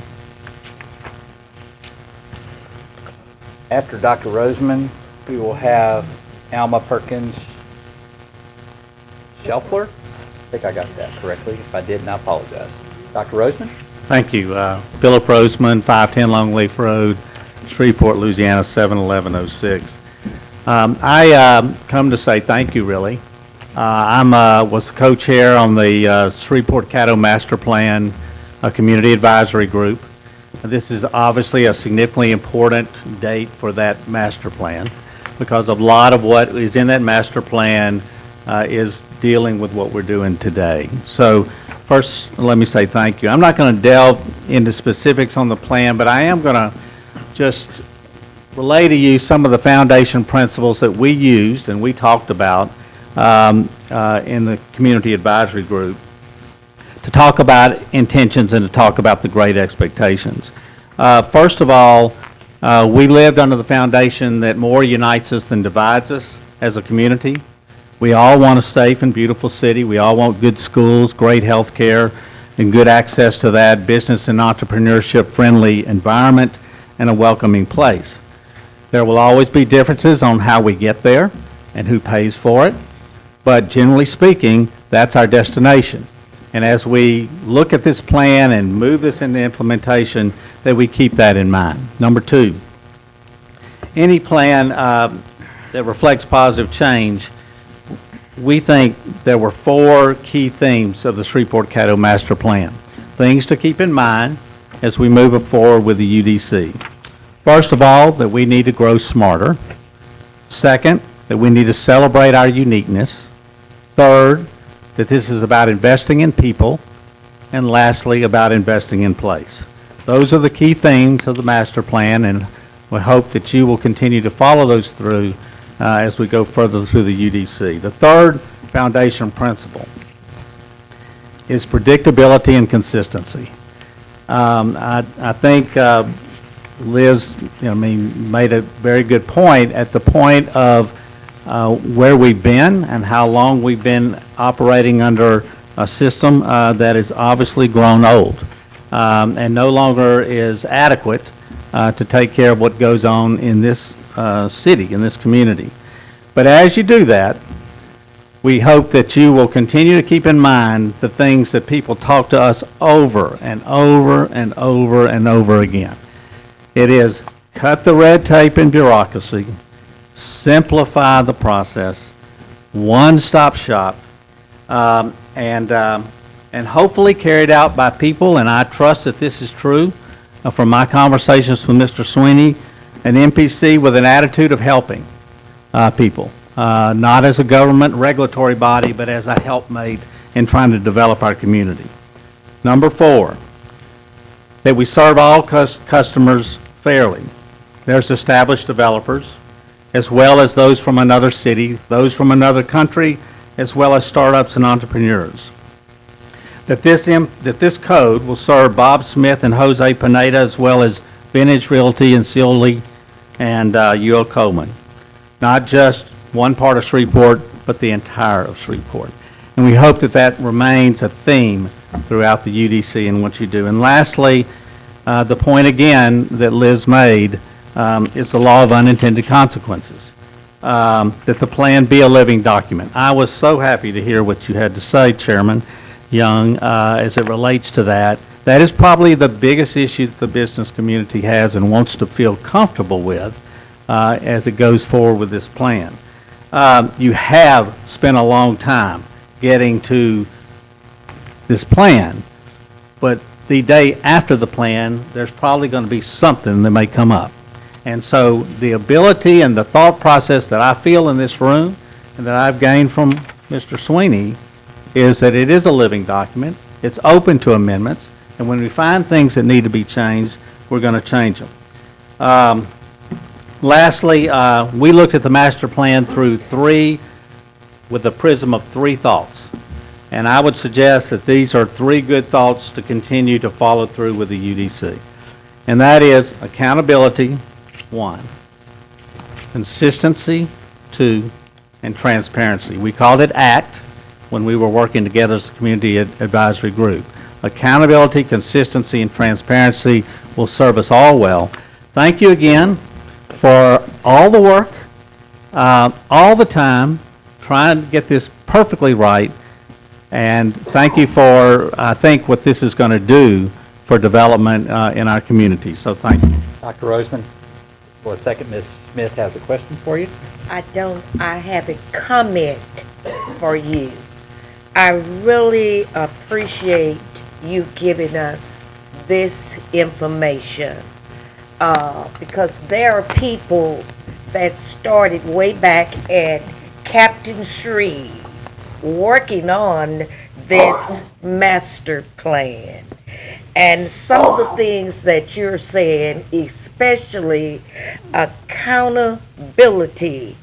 Speaker 1: After Dr. Roseman, we will have Alma Perkins Shelfler. I think I got that correctly. If I didn't, I apologize. Dr. Roseman?
Speaker 6: Thank you. Philip Roseman, 510 Longleaf Road, Shreveport, Louisiana, 71106. I come to say thank you, really. I was the co-chair on the Shreveport-Caddo Master Plan Community Advisory Group. This is obviously a significantly important date for that master plan because a lot of what is in that master plan is dealing with what we're doing today. So first, let me say thank you. I'm not going to delve into specifics on the plan, but I am going to just relay to you some of the foundation principles that we used and we talked about in the community advisory group to talk about intentions and to talk about the great expectations. First of all, we lived under the foundation that more unites us than divides us as a community. We all want a safe and beautiful city. We all want good schools, great health care, and good access to that, business and entrepreneurship friendly environment, and a welcoming place. There will always be differences on how we get there and who pays for it, but generally speaking, that's our destination. And as we look at this plan and move this into implementation, that we keep that in mind. Number two, any plan that reflects positive change, we think there were four key themes of the Shreveport-Caddo Master Plan. Things to keep in mind as we move forward with the UDC. First of all, that we need to grow smarter. Second, that we need to celebrate our uniqueness. Third, that this is about investing in people. And lastly, about investing in place. Those are the key themes of the master plan, and we hope that you will continue to follow those through as we go further through the UDC. The third foundation principle is predictability and consistency. I think Liz, made a very good point at the point of where we've been and how long we've been operating under a system that is obviously grown old and no longer is adequate to take care of what goes on in this city, in this community. But as you do that, we hope that you will continue to keep in mind the things that people talk to us over and over and over and over again. It is cut the red tape and bureaucracy, simplify the process, one-stop shop, and hopefully carried out by people, and I trust that this is true from my conversations with Mr. Sweeney, an MPC with an attitude of helping people. Not as a government regulatory body, but as a helpmate in trying to develop our community. Number 4, that we serve all customers fairly. There's established developers, as well as those from another city, those from another country, as well as startups and entrepreneurs. That this code will serve Bob Smith and Jose Pineda, as well as Vintage Realty and Sealy and UL Coleman. Not just one part of Shreveport, but the entire of Shreveport. And we hope that that remains a theme throughout the UDC and what you do. And lastly, the point again that Liz made is the law of unintended consequences, that the plan be a living document. I was so happy to hear what you had to say, Chairman Young, as it relates to that. That is probably the biggest issue that the business community has and wants to feel comfortable with as it goes forward with this plan. You have spent a long time getting to this plan, but the day after the plan, there's probably going to be something that may come up. And so the ability and the thought process that I feel in this room and that I've gained from Mr. Sweeney is that it is a living document, it's open to amendments, and when we find things that need to be changed, we're going to change them. Lastly, we looked at the master plan with the prism of 3 thoughts. And I would suggest that these are 3 good thoughts to continue to follow through with the UDC. And that is accountability, 1, consistency, 2, and transparency. We called it ACT when we were working together as a community advisory group. Accountability, consistency, and transparency will serve us all well. Thank you again for all the work, all the time, trying to get this perfectly right. And thank you for, I think, what this is going to do for development in our community. So thank you.
Speaker 1: Dr. Roseman, for a second, Ms. Smith has a question for you.
Speaker 7: I have a comment for you. I really appreciate you giving us this information because there are people that started way back at Captain Shreve working on this master plan. And some of the things that you're saying, especially accountability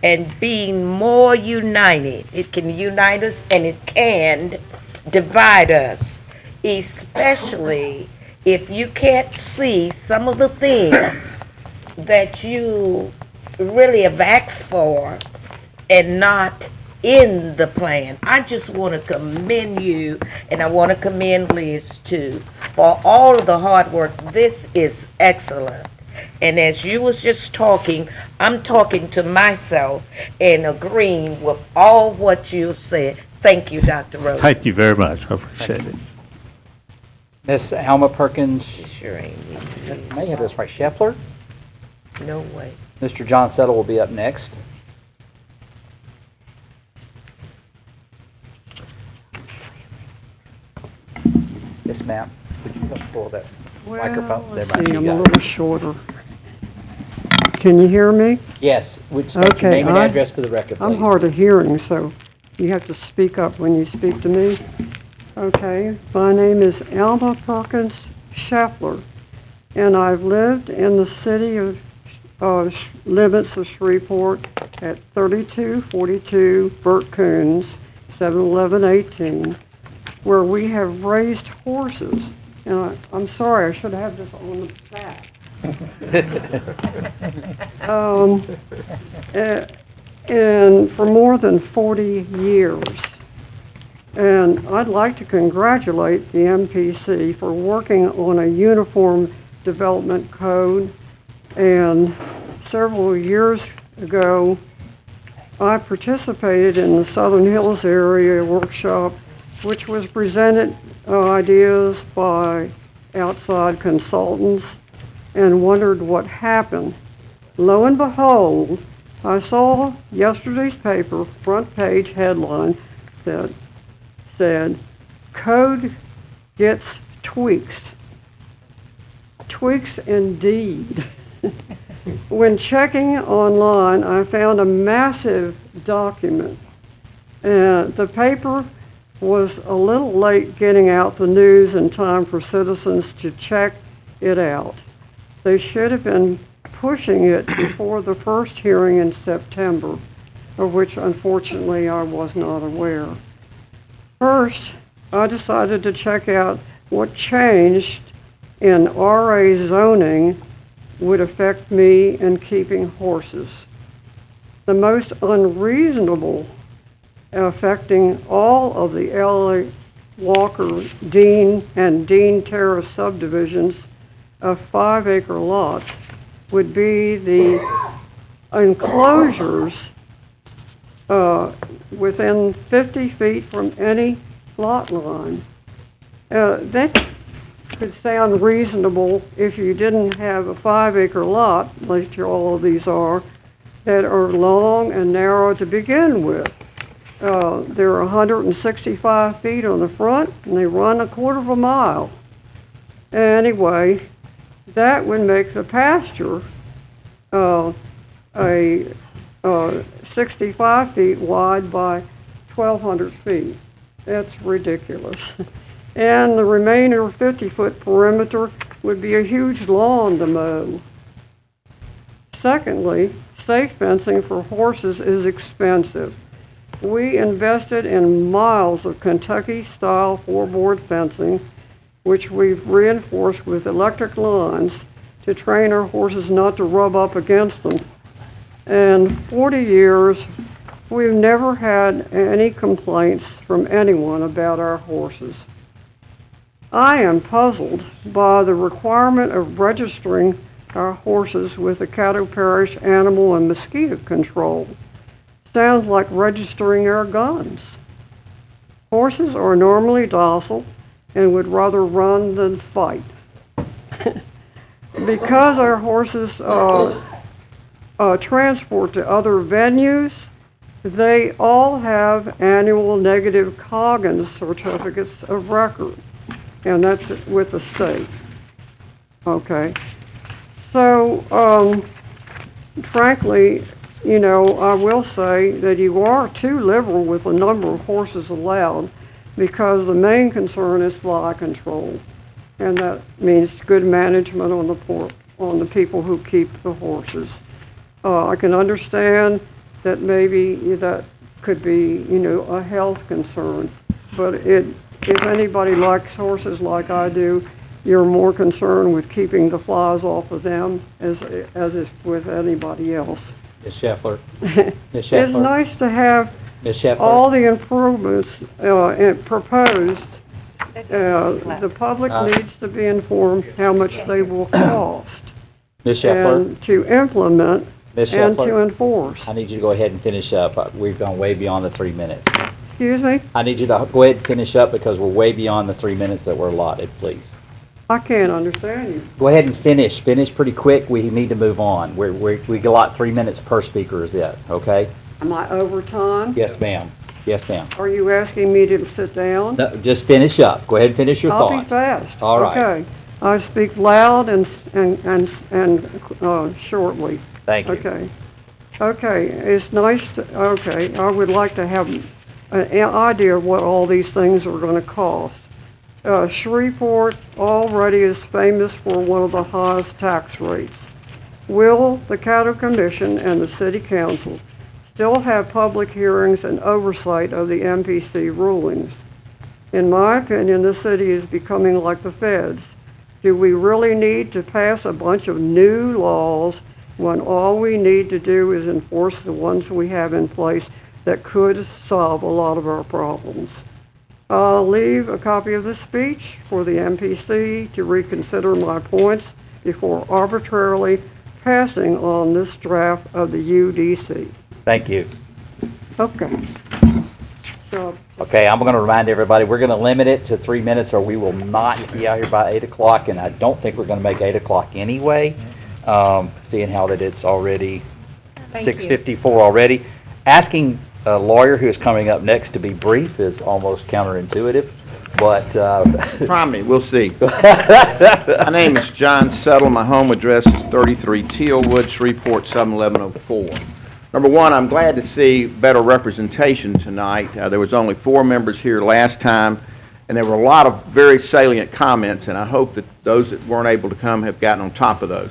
Speaker 7: and being more united. It can unite us and it can divide us, especially if you can't see some of the things that you really have asked for and not in the plan. I just want to commend you, and I want to commend Liz too, for all of the hard work. This is excellent. And as you was just talking, I'm talking to myself and agreeing with all what you've said. Thank you, Dr. Rose.
Speaker 6: Thank you very much. I appreciate it.
Speaker 1: Miss Alma Perkins,
Speaker 7: Sure ain't
Speaker 1: I may have this right, Scheffler.
Speaker 7: no way.
Speaker 1: Mr. John Settle will be up next. Yes, ma'am. Would you help pull that microphone? There,
Speaker 10: Let's
Speaker 1: right,
Speaker 10: see,
Speaker 1: you
Speaker 10: I'm a
Speaker 1: got it.
Speaker 10: little shorter. Can you hear me?
Speaker 1: Yes, would state your
Speaker 10: Okay,
Speaker 1: name and address for the record, please.
Speaker 10: I'm hard of hearing, so you have to speak up when you speak to me. Okay, my name is Alma Perkins Scheffler, and I've lived in the city of limits of Shreveport at 3242 Burt Coons, 71118, where we have raised horses. And I'm sorry, I should have this on the back. for more than 40 years. And I'd like to congratulate the MPC for working on a uniform development code. And several years ago, I participated in the Southern Hills area workshop, which was presented ideas by outside consultants, and wondered what happened. Lo and behold, I saw yesterday's paper front page headline that said, "Code gets tweaks." Tweaks indeed. When checking online, I found a massive document. The paper was a little late getting out the news in time for citizens to check it out. They should have been pushing it before the first hearing in September, of which unfortunately I was not aware. First, I decided to check out what changed in RA zoning would affect me in keeping horses. The most unreasonable, affecting all of the L.A. Walker, Dean, and Dean Terrace subdivisions of 5-acre lots would be the enclosures within 50 feet from any lot line. That could sound reasonable if you didn't have a 5-acre lot, like all of these are, that are long and narrow to begin with. They're 165 feet on the front, and they run a quarter of a mile. Anyway, that would make the pasture 65 feet wide by 1,200 feet. That's ridiculous. And the remainder 50-foot perimeter would be a huge lawn to mow. Secondly, safe fencing for horses is expensive. We invested in miles of Kentucky-style 4-board fencing, which we've reinforced with electric lines to train our horses not to rub up against them. And 40 years, we've never had any complaints from anyone about our horses. I am puzzled by the requirement of registering our horses with the Caddo Parish Animal and Mosquito Control. Sounds like registering our guns. Horses are normally docile and would rather run than fight. Because our horses transport to other venues, they all have annual negative Coggins certificates of record, and that's with the state. Okay. So, frankly, you know, I will say that you are too liberal with the number of horses allowed, because the main concern is fly control, and that means good management on the people who keep the horses. I can understand that maybe that could be, you know, a health concern, but if anybody likes horses like I do, you're more concerned with keeping the flies off of them as is with anybody else.
Speaker 1: Ms. Scheffler? Ms. Scheffler?
Speaker 10: It's nice to have
Speaker 1: Ms. Scheffler?
Speaker 10: all the improvements proposed. The public needs to be informed how much they will cost.
Speaker 1: Ms. Scheffler?
Speaker 10: And to implement
Speaker 1: Ms.
Speaker 10: and
Speaker 1: Scheffler?
Speaker 10: to enforce.
Speaker 1: I need you to go ahead and finish up. We've gone way beyond the 3 minutes.
Speaker 10: Excuse me?
Speaker 1: I need you to go ahead and finish up because we're way beyond the 3 minutes that were allotted, please.
Speaker 10: I can't understand you.
Speaker 1: Go ahead and finish. Finish pretty quick. We need to move on. We allot 3 minutes per speaker is it, okay?
Speaker 10: Am I over time?
Speaker 1: Yes, ma'am. Yes, ma'am.
Speaker 10: Are you asking me to sit down?
Speaker 1: No, just finish up. Go ahead and finish your
Speaker 10: I'll
Speaker 1: thoughts.
Speaker 10: be fast.
Speaker 1: All right.
Speaker 10: Okay. I speak loud and shortly.
Speaker 1: Thank you.
Speaker 10: Okay. Okay, it's nice to, okay, I would like to have an idea of what all these things are going to cost. Shreveport already is famous for one of the highest tax rates. Will the Caddo Commission and the City Council still have public hearings and oversight of the MPC rulings? In my opinion, the city is becoming like the feds. Do we really need to pass a bunch of new laws when all we need to do is enforce the ones we have in place that could solve a lot of our problems. I'll leave a copy of the speech for the MPC to reconsider my points before arbitrarily passing on this draft of the UDC.
Speaker 1: Thank you.
Speaker 10: Okay. So,
Speaker 1: Okay, I'm going to remind everybody, we're going to limit it to 3 minutes or we will not be out here by 8 o'clock, and I don't think we're going to make 8 o'clock anyway, seeing how that it's already
Speaker 3: Thank you.
Speaker 1: 6:54 already. Asking a lawyer who is coming up next to be brief is almost counterintuitive, but...
Speaker 11: Try me, we'll see. My name is John Settle. My home address is 33 Tealwood, Shreveport, 71104. Number one, I'm glad to see better representation tonight. There was only 4 members here last time, and there were a lot of very salient comments, and I hope that those that weren't able to come have gotten on top of those.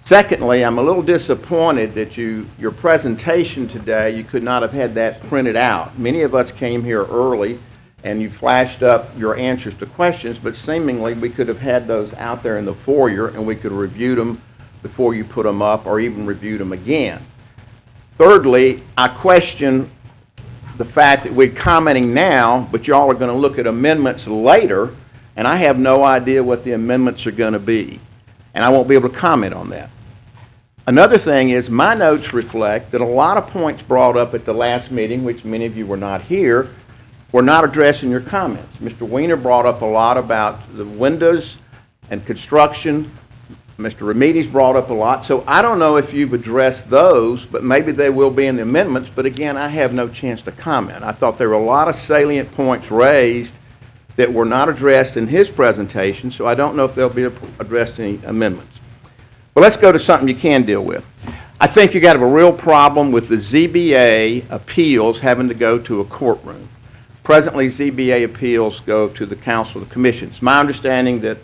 Speaker 11: Secondly, I'm a little disappointed that your presentation today, you could not have had that printed out. Many of us came here early, and you flashed up your answers to questions, but seemingly we could have had those out there in the foyer, and we could have reviewed them before you put them up, or even reviewed them again. Thirdly, I question the fact that we're commenting now, but y'all are going to look at amendments later, and I have no idea what the amendments are going to be, and I won't be able to comment on that. Another thing is my notes reflect that a lot of points brought up at the last meeting, which many of you were not here, were not addressed in your comments. Mr. Weiner brought up a lot about the windows and construction. Mr. Remedies brought up a lot, so I don't know if you've addressed those, but maybe they will be in the amendments, but again, I have no chance to comment. I thought there were a lot of salient points raised that were not addressed in his presentation, so I don't know if they'll be addressed in any amendments. But let's go to something you can deal with. I think you got a real problem with the ZBA appeals having to go to a courtroom. Presently, ZBA appeals go to the council of the commission. It's my understanding that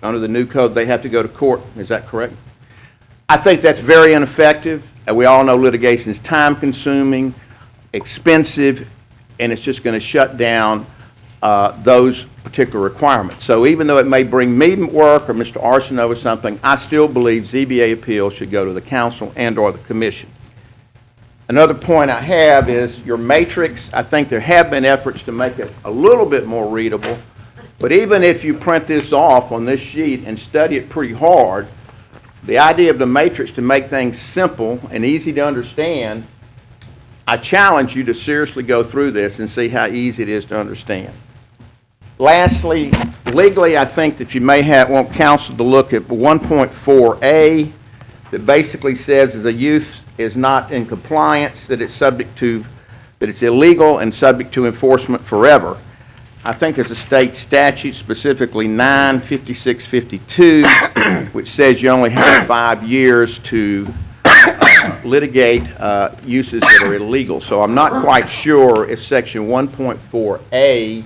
Speaker 11: under the new code, they have to go to court. Is that correct? I think that's very ineffective. We all know litigation is time-consuming, expensive, and it's just going to shut down those particular requirements. So even though it may bring me work or Mr. Arsenault or something, I still believe ZBA appeals should go to the council and or the commission. Another point I have is your matrix. I think there have been efforts to make it a little bit more readable. But even if you print this off on this sheet and study it pretty hard, the idea of the matrix to make things simple and easy to understand, I challenge you to seriously go through this and see how easy it is to understand. Lastly, legally, I think that you may want council to look at 1.4A that basically says as a use is not in compliance, that it's illegal and subject to enforcement forever. I think there's a state statute, specifically 95652, which says you only have 5 years to litigate uses that are illegal. So I'm not quite sure if section 1.4A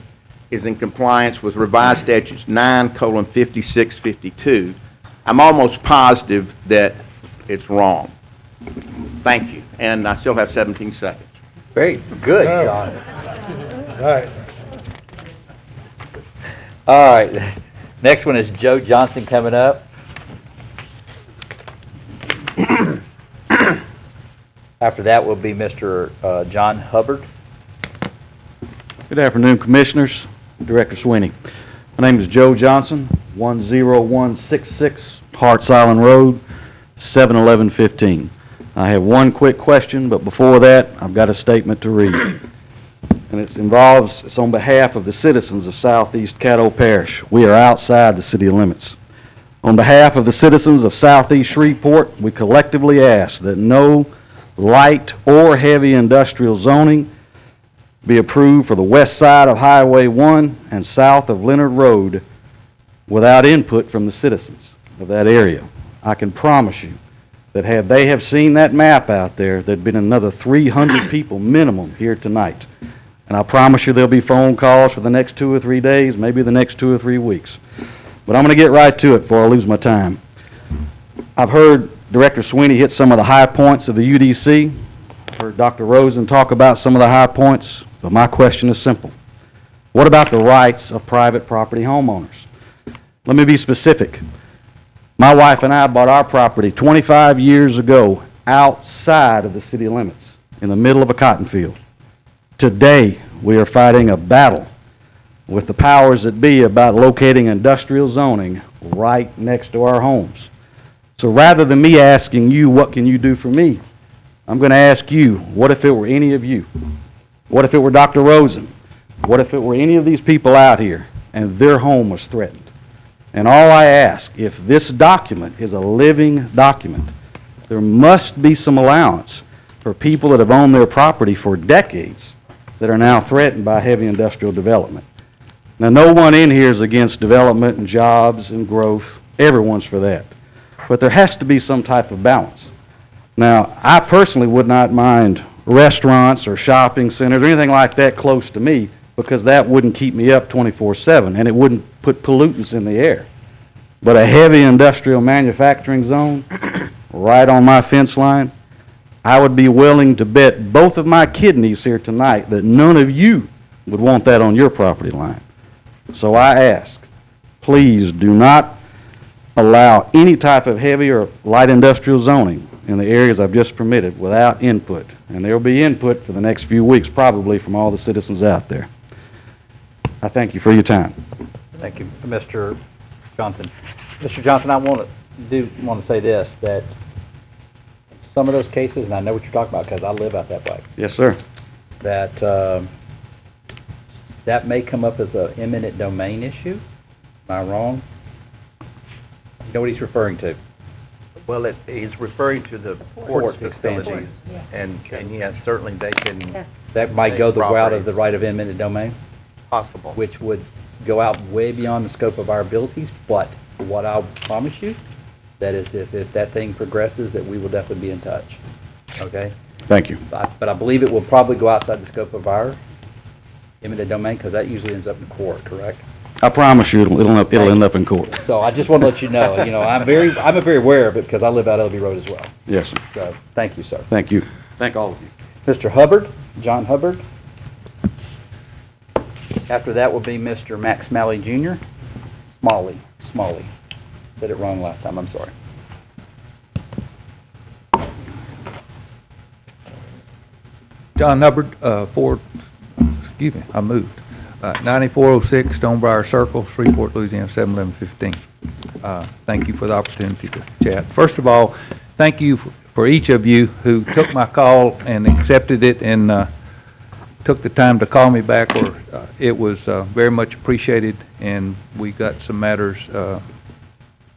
Speaker 11: is in compliance with revised statutes 9:5652. I'm almost positive that it's wrong. Thank you. And I still have 17 seconds.
Speaker 1: Very good, John.
Speaker 12: All right.
Speaker 1: All right, next one is Joe Johnson coming up. After that will be Mr. John Hubbard.
Speaker 13: Good afternoon, Commissioners, Director Sweeney. My name is Joe Johnson, 10166 Harts Island Road, 71115. I have one quick question, but before that, I've got a statement to read. And it's on behalf of the citizens of Southeast Caddo Parish. We are outside the city limits. On behalf of the citizens of Southeast Shreveport, we collectively ask that no light or heavy industrial zoning be approved for the west side of Highway 1 and south of Leonard Road without input from the citizens of that area. I can promise you that had they have seen that map out there, there'd been another 300 people minimum here tonight. And I promise you there'll be phone calls for the next 2 or 3 days, maybe the next 2 or 3 weeks. But I'm going to get right to it before I lose my time. I've heard Director Sweeney hit some of the high points of the UDC. I've heard Dr. Rosen talk about some of the high points, but my question is simple. What about the rights of private property homeowners? Let me be specific. My wife and I bought our property 25 years ago outside of the city limits, in the middle of a cotton field. Today, we are fighting a battle with the powers that be about locating industrial zoning right next to our homes. So rather than me asking you, what can you do for me? I'm going to ask you, what if it were any of you? What if it were Dr. Rosen? What if it were any of these people out here and their home was threatened? And all I ask, if this document is a living document, there must be some allowance for people that have owned their property for decades that are now threatened by heavy industrial development. Now, no one in here is against development and jobs and growth. Everyone's for that. But there has to be some type of balance. Now, I personally would not mind restaurants or shopping centers or anything like that close to me, because that wouldn't keep me up 24/7 and it wouldn't put pollutants in the air. But a heavy industrial manufacturing zone right on my fence line, I would be willing to bet both of my kidneys here tonight that none of you would want that on your property line. So I ask, please do not allow any type of heavy or light industrial zoning in the areas I've just permitted without input. And there will be input for the next few weeks probably from all the citizens out there. I thank you for your time.
Speaker 1: Thank you, Mr. Johnson. Mr. Johnson, I want to say this, that some of those cases, and I know what you're talking about because I live out that way,
Speaker 13: Yes, sir.
Speaker 1: that that may come up as an eminent domain issue. Am I wrong? You know what he's referring to?
Speaker 2: Well, he's referring to the
Speaker 1: Port
Speaker 2: ports
Speaker 1: expansion.
Speaker 2: facilities, and yes, certainly they can,
Speaker 1: That might go the route of the
Speaker 2: Properties.
Speaker 1: right of eminent domain,
Speaker 2: possible.
Speaker 1: which would go out way beyond the scope of our abilities, but what I'll promise you, that is if that thing progresses, that we will definitely be in touch, okay?
Speaker 13: Thank you.
Speaker 1: But I believe it will probably go outside the scope of our eminent domain, because that usually ends up in court, correct?
Speaker 13: I promise you it'll end up in court.
Speaker 1: So I just want to let you know, I'm very aware of it because I live out Elby Road as well.
Speaker 13: Yes, sir.
Speaker 1: So, thank you, sir.
Speaker 13: Thank you. Thank all of you.
Speaker 1: Mr. Hubbard, John Hubbard. After that will be Mr. Max Smalley Jr. Smalley. Said it wrong last time, I'm sorry.
Speaker 12: John Hubbard, I moved. 9406 Stonebriar Circle, Shreveport, Louisiana, 71115. Thank you for the opportunity to chat. First of all, thank you for each of you who took my call and accepted it and took the time to call me back. It was very much appreciated, and we got some matters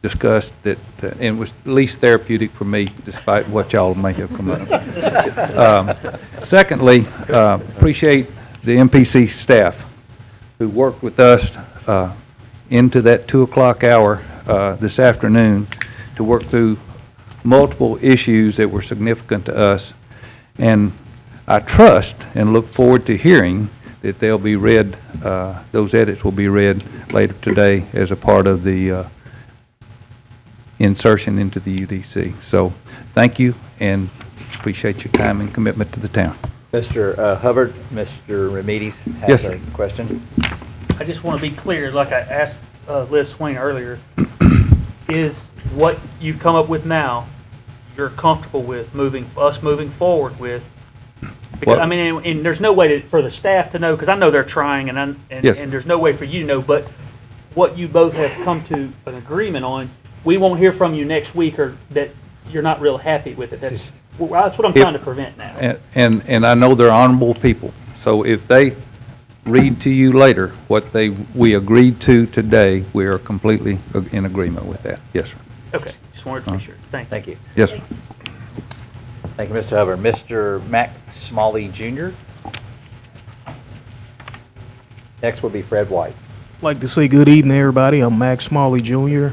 Speaker 12: discussed that and it was at least therapeutic for me, despite what y'all may have come up with. Secondly, appreciate the MPC staff who worked with us into that 2 o'clock hour this afternoon to work through multiple issues that were significant to us. And I trust and look forward to hearing that they'll be read, those edits will be read later today as a part of the insertion into the UDC. So thank you and appreciate your time and commitment to the town.
Speaker 1: Mr. Hubbard, Mr. Remedies
Speaker 12: Yes,
Speaker 1: has
Speaker 12: sir.
Speaker 1: a question.
Speaker 5: I just want to be clear, like I asked Liz Swain earlier, is what you've come up with now, you're comfortable with moving forward with? Because,
Speaker 12: Well-
Speaker 5: I mean, and there's no way for the staff to know, because I know they're trying, and
Speaker 12: Yes.
Speaker 5: there's no way for you to know, but what you both have come to an agreement on, we won't hear from you next week, or that you're not real happy with it. That's what I'm trying to prevent now.
Speaker 12: And I know they're honorable people. So if they read to you later what we agreed to today, we are completely in agreement with that. Yes, sir.
Speaker 5: Okay, just wanted to be sure. Thank you.
Speaker 12: Yes, sir.
Speaker 1: Thank you, Mr. Hubbard. Mr. Max Smalley Jr. Next will be Fred White.
Speaker 14: I'd like to say good evening, everybody. I'm Max Smalley Jr.,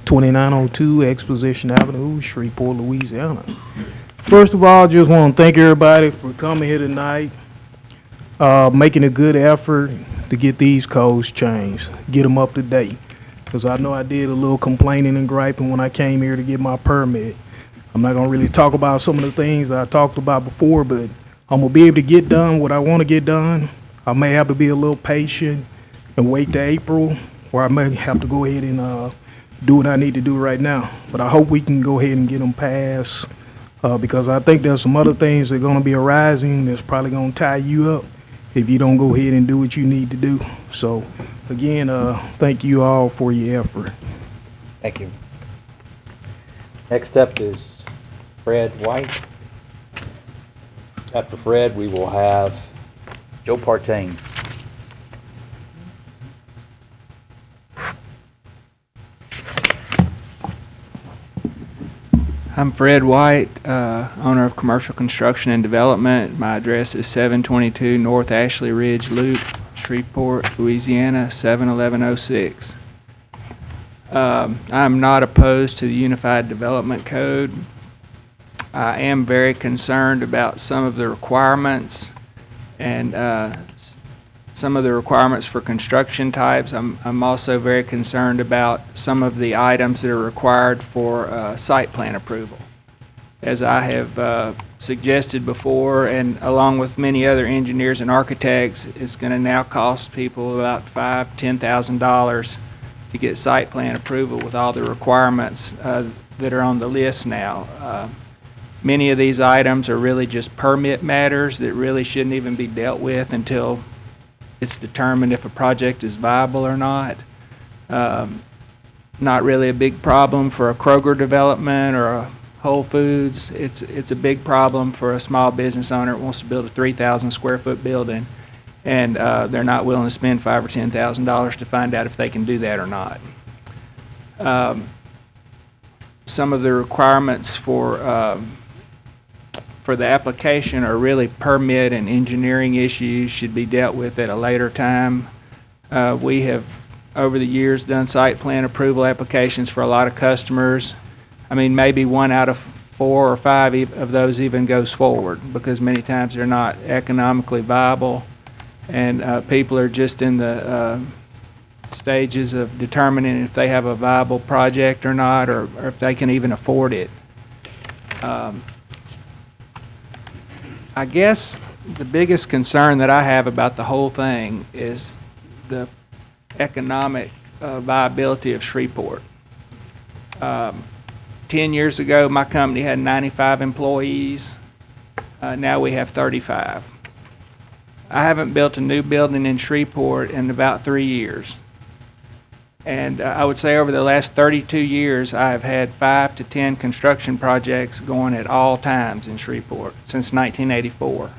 Speaker 14: 2902 Exposition Avenue, Shreveport, Louisiana. First of all, I just want to thank everybody for coming here tonight, making a good effort to get these codes changed, get them up to date. Because I know I did a little complaining and griping when I came here to get my permit. I'm not going to really talk about some of the things that I talked about before, but I'm going to be able to get done what I want to get done. I may have to be a little patient and wait to April, or I may have to go ahead and do what I need to do right now. But I hope we can go ahead and get them passed, because I think there's some other things that are gonna be arising that's probably gonna tie you up if you don't go ahead and do what you need to do. So, again, thank you all for your effort.
Speaker 1: Thank you. Next up is Fred White. After Fred, we will have Joe Partain.
Speaker 15: I'm Fred White, owner of Commercial Construction and Development. My address is 722 North Ashley Ridge Loop, Shreveport, Louisiana, 71106. I'm not opposed to the Unified Development Code. I am very concerned about some of the requirements and some of the requirements for construction types. I'm also very concerned about some of the items that are required for site plan approval. As I have suggested before, and along with many other engineers and architects, it's going to now cost people about $5,000–$10,000 to get site plan approval with all the requirements that are on the list now. Many of these items are really just permit matters that really shouldn't even be dealt with until it's determined if a project is viable or not. Not really a big problem for a Kroger development or a Whole Foods. It's a big problem for a small business owner that wants to build a 3,000 square foot building, and they're not willing to spend $5,000 or $10,000 to find out if they can do that or not. Some of the requirements for the application are really permit and engineering issues, should be dealt with at a later time. We have, over the years, done site plan approval applications for a lot of customers. I mean, maybe 1 out of 4 or 5 of those even goes forward, because many times they're not economically viable, and people are just in the stages of determining if they have a viable project or not, or if they can even afford it. I guess the biggest concern that I have about the whole thing is the economic viability of Shreveport. 10 years ago, my company had 95 employees. Now we have 35. I haven't built a new building in Shreveport in about 3 years. And I would say over the last 32 years, I have had 5 to 10 construction projects going at all times in Shreveport since 1984.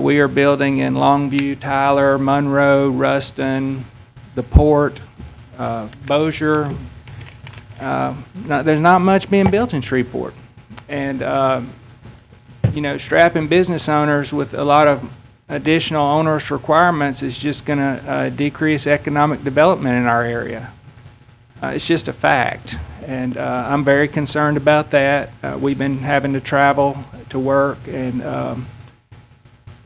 Speaker 15: We are building in Longview, Tyler, Monroe, Ruston, the Port, Bossier. There's not much being built in Shreveport. And, you know, strapping business owners with a lot of additional onerous requirements is just going to decrease economic development in our area. It's just a fact, and I'm very concerned about that. We've been having to travel to work, and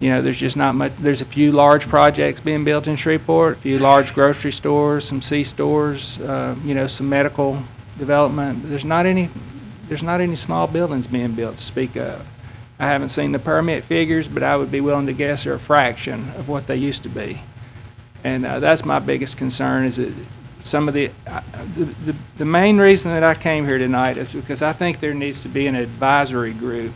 Speaker 15: you know, there's just not much. There's a few large projects being built in Shreveport, a few large grocery stores, some C-stores, you know, some medical development. There's not any small buildings being built to speak of. I haven't seen the permit figures, but I would be willing to guess they're a fraction of what they used to be. And that's my biggest concern, is that some of the main reason that I came here tonight is because I think there needs to be an advisory group,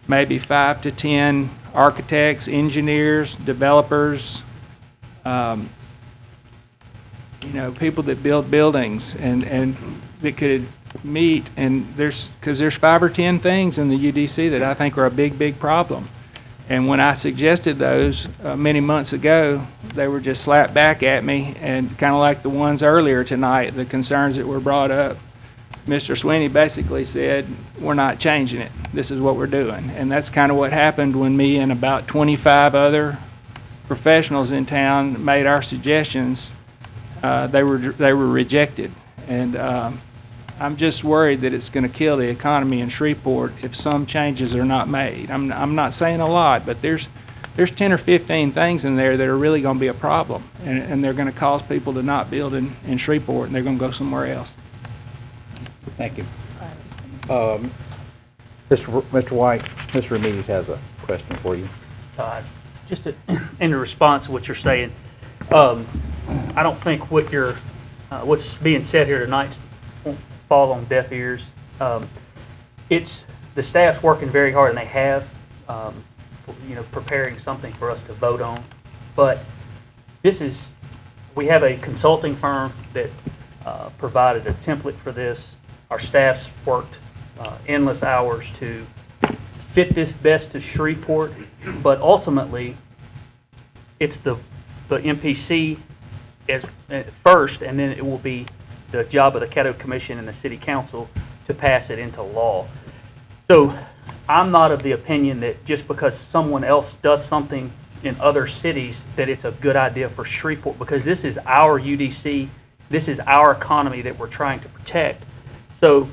Speaker 15: maybe 5 to 10 architects, engineers, developers, you know, people that build buildings, and that could meet, and because there's 5 or 10 things in the UDC that I think are a big problem. And when I suggested those many months ago, they were just slapped back at me, and kind of like the ones earlier tonight, the concerns that were brought up. Mr. Sweeney basically said, we're not changing it. This is what we're doing. And that's kind of what happened when me and about 25 other professionals in town made our suggestions. They were rejected. And I'm just worried that it's going to kill the economy in Shreveport if some changes are not made. I'm not saying a lot, but there's 10 or 15 things in there that are really going to be a problem, and they're going to cause people to not build in Shreveport, and they're going to go somewhere else.
Speaker 1: Thank you. Mr. White, Mr. Ramirez has a question for you.
Speaker 5: Just in response to what you're saying, I don't think what you're what's being said here tonight won't fall on deaf ears. It's the staff's working very hard, and they have, preparing something for us to vote on. But we have a consulting firm that provided a template for this. Our staff's worked endless hours to fit this best to Shreveport, but ultimately, it's the MPC as first, and then it will be the job of the Caddo Commission and the City Council to pass it into law. So I'm not of the opinion that just because someone else does something in other cities that it's a good idea for Shreveport, because this is our UDC, this is our economy that we're trying to protect. So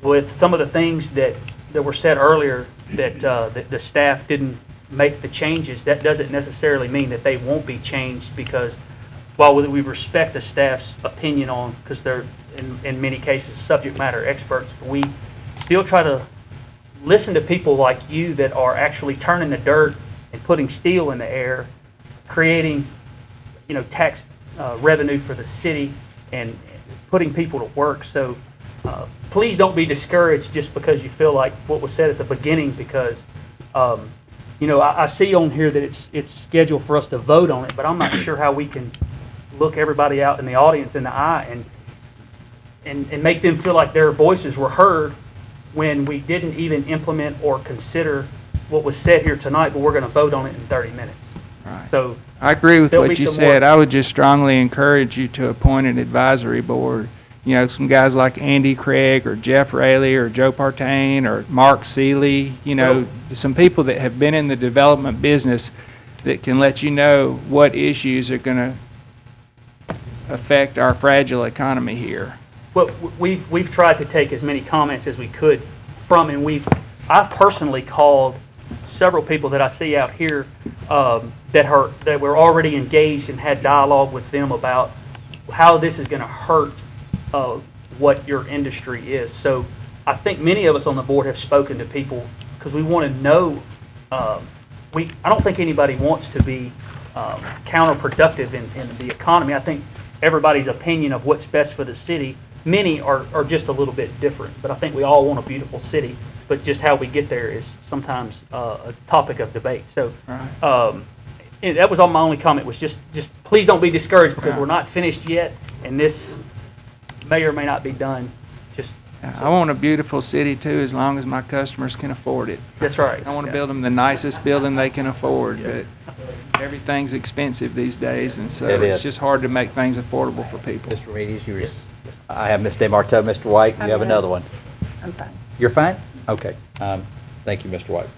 Speaker 5: with some of the things that were said earlier, that the staff didn't make the changes, that doesn't necessarily mean that they won't be changed, because while we respect the staff's opinion on, because they're in many cases subject matter experts, we still try to listen to people like you that are actually turning the dirt and putting steel in the air, creating, tax revenue for the city and putting people to work. So please don't be discouraged just because you feel like what was said at the beginning, because I see on here that it's scheduled for us to vote on it, but I'm not sure how we can look everybody out in the audience in the eye and make them feel like their voices were heard when we didn't even implement or consider what was said here tonight, but we're going to vote on it in 30 minutes.
Speaker 15: Right.
Speaker 5: So
Speaker 15: I agree with
Speaker 5: there'll
Speaker 15: what
Speaker 5: be
Speaker 15: you
Speaker 5: some
Speaker 15: said.
Speaker 5: more.
Speaker 15: I would just strongly encourage you to appoint an advisory board. Some guys like Andy Craig or Jeff Raley or Joe Partain or Mark Seeley, some people that have been in the development business that can let you know what issues are going to affect our fragile economy here.
Speaker 5: Well, we've tried to take as many comments as we could from, and I've personally called several people that I see out here that were already engaged and had dialogue with them about how this is going to hurt what your industry is. So I think many of us on the board have spoken to people because we want to know. I don't think anybody wants to be counterproductive in the economy. I think everybody's opinion of what's best for the city, many are just a little bit different, but I think we all want a beautiful city, but just how we get there is sometimes a topic of debate. So and that was all my only comment, was just please don't be discouraged, because we're not finished yet, and this may or may not be done.
Speaker 15: I want a beautiful city too, as long as my customers can afford it.
Speaker 5: That's right.
Speaker 15: I want to build them the nicest building they can afford, but everything's expensive these days, and so it's just hard to make things affordable for people.
Speaker 1: Mr. Reedy, I have Ms. DeMarteau. Mr. White, you have another one.
Speaker 3: I'm fine.
Speaker 1: You're fine? Okay. Thank you, Mr. White.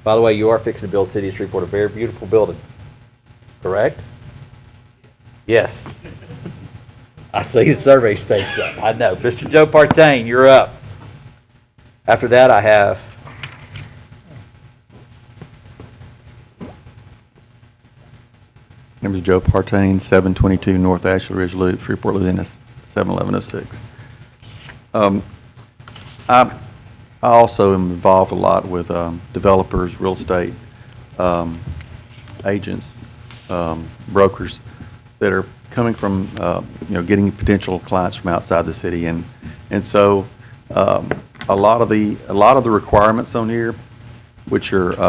Speaker 1: By the way, you are fixing to build City of Shreveport, a very beautiful building, correct? Yes. I see the survey states up. I know. Mr. Joe Partain, you're up. After that, I have
Speaker 16: name is Joe Partain, 722 North Ashley Ridge Loop, Shreveport, Louisiana, 71106. I also am involved a lot with developers, real estate agents, brokers that are coming from, getting potential clients from outside the city, and so a lot of the requirements on here, which are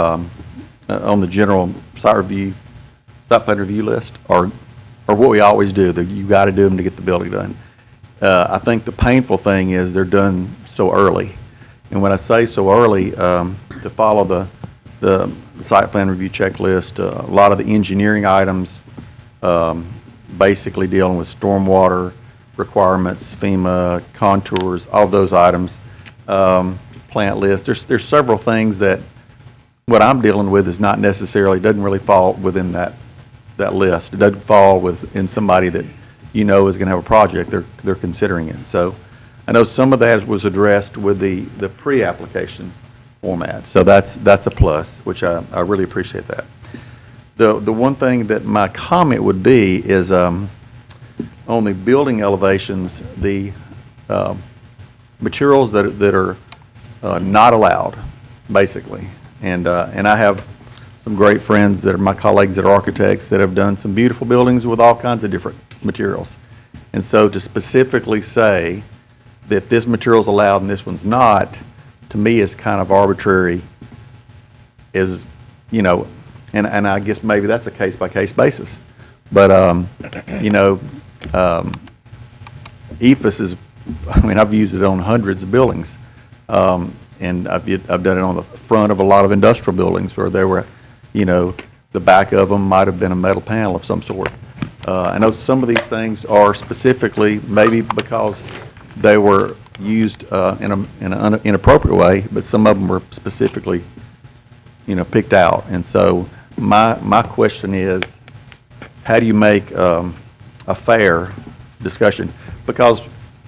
Speaker 16: on the general site plan review list, are what we always do. You got to do them to get the building done. I think the painful thing is they're done so early, and when I say so early, to follow the site plan review checklist, a lot of the engineering items, basically dealing with stormwater requirements, FEMA, contours, all those items, plant list. There's several things that what I'm dealing with is not necessarily, doesn't really fall within that list. It doesn't fall within somebody that is going to have a project. They're considering it. So I know some of that was addressed with the pre-application format. So that's a plus, which I really appreciate that. The one thing that my comment would be is on the building elevations, the materials that are not allowed, basically. And I have some great friends that are my colleagues that are architects that have done some beautiful buildings with all kinds of different materials. And so to specifically say that this material's allowed and this one's not, to me is kind of arbitrary, is, you know, and I guess maybe that's a case-by-case basis. But, you know, EFS is, I mean, I've used it on hundreds of buildings. And I've done it on the front of a lot of industrial buildings where there were, you know, the back of them might have been a metal panel of some sort. I know some of these things are specifically, maybe because they were used in an inappropriate way, but some of them were specifically, you know, picked out. And so my question is, how do you make a fair discussion? Because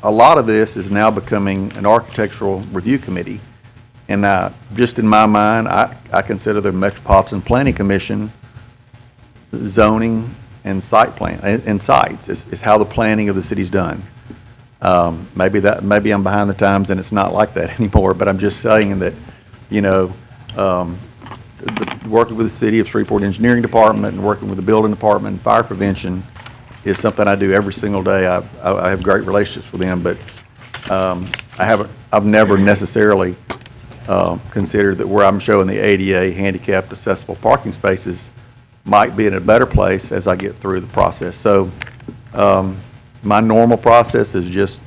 Speaker 16: a lot of this is now becoming an architectural review committee. And just in my mind, I consider the Metropolitan Planning Commission zoning and site plan and sites is how the planning of the city's done. Maybe I'm behind the times and it's not like that anymore. But I'm just saying that, you know, working with the city of Shreveport Engineering Department and working with the building department and fire prevention is something I do every single day. I have great relationships with them, but I've never necessarily considered that where I'm showing the ADA handicapped accessible parking spaces might be in a better place as I get through the process. So my normal process is just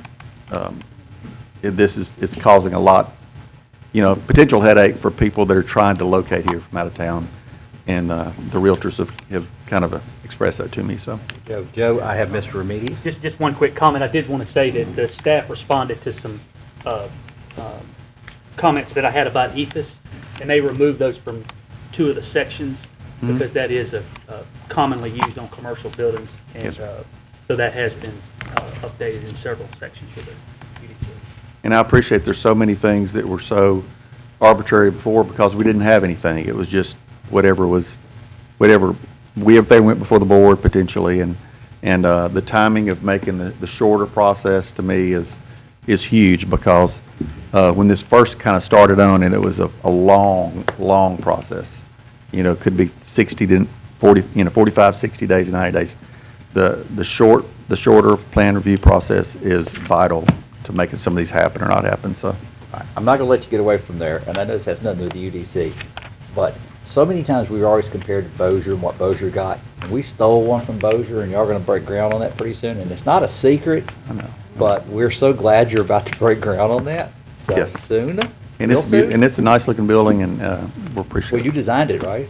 Speaker 16: it's causing a lot, you know, potential headache for people that are trying to locate here from out of town, and the realtors have kind of expressed that to me. So
Speaker 1: Joe, I have Mr. Remedies.
Speaker 5: Just one quick comment. I did want to say that the staff responded to some comments that I had about EFS, and they removed those from 2 of the sections because that is commonly used on commercial buildings, and so that has been updated in several sections of the UDC.
Speaker 16: And I appreciate there's so many things that were so arbitrary before because we didn't have anything. It was just whatever everything went before the board potentially, and the timing of making the shorter process to me is huge because when this first kind of started on, and it was a long process, you know, could be 60 to 40, you know, 45, 60 days, 90 days. The shorter plan review process is vital to making some of these happen or not happen. So
Speaker 1: I'm not going to let you get away from there, and I know this has nothing to do with the UDC, but so many times we were always compared to Bossier and what Bossier got. And we stole one from Bossier, and y'all are going to break ground on that pretty soon. And it's not a secret,
Speaker 16: I know,
Speaker 1: but we're so glad you're about to break ground on that. So
Speaker 16: Yes.
Speaker 1: soon.
Speaker 16: and
Speaker 1: Real
Speaker 16: it's
Speaker 1: soon?
Speaker 16: and it's a nice looking building, and we're appreciative.
Speaker 1: Well, you designed it, right?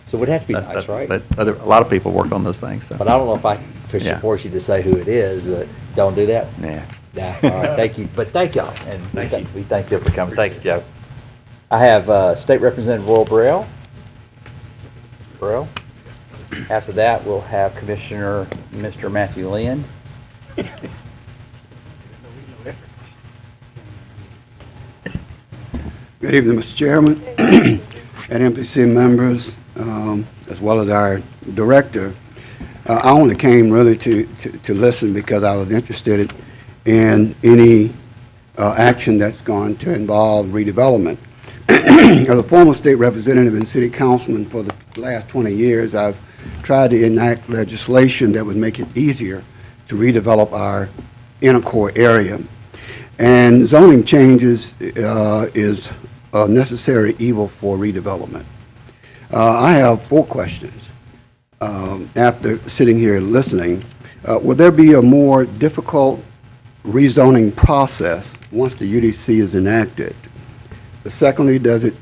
Speaker 1: So it would have to be
Speaker 16: But-
Speaker 1: nice, right?
Speaker 16: But a lot of people work on those things. So.
Speaker 1: But I don't know if I can force you to say who it is, but don't do that.
Speaker 16: Yeah.
Speaker 1: Yeah, all right, thank you. But thank y'all, and
Speaker 16: Thank you.
Speaker 1: we thank you for coming. Thanks, Joe. I have State Representative Royal Burrell. After that, we'll have Commissioner Mr. Matthew Lynn.
Speaker 17: Good evening, Mr. Chairman, and MPC members, as well as our director. I only came really to listen because I was interested in any action that's going to involve redevelopment. As a former state representative and city councilman for the last 20 years, I've tried to enact legislation that would make it easier to redevelop our inner core area. And zoning changes is a necessary evil for redevelopment. I have 4 questions. After sitting here listening, will there be a more difficult rezoning process once the UDC is enacted? Secondly, does it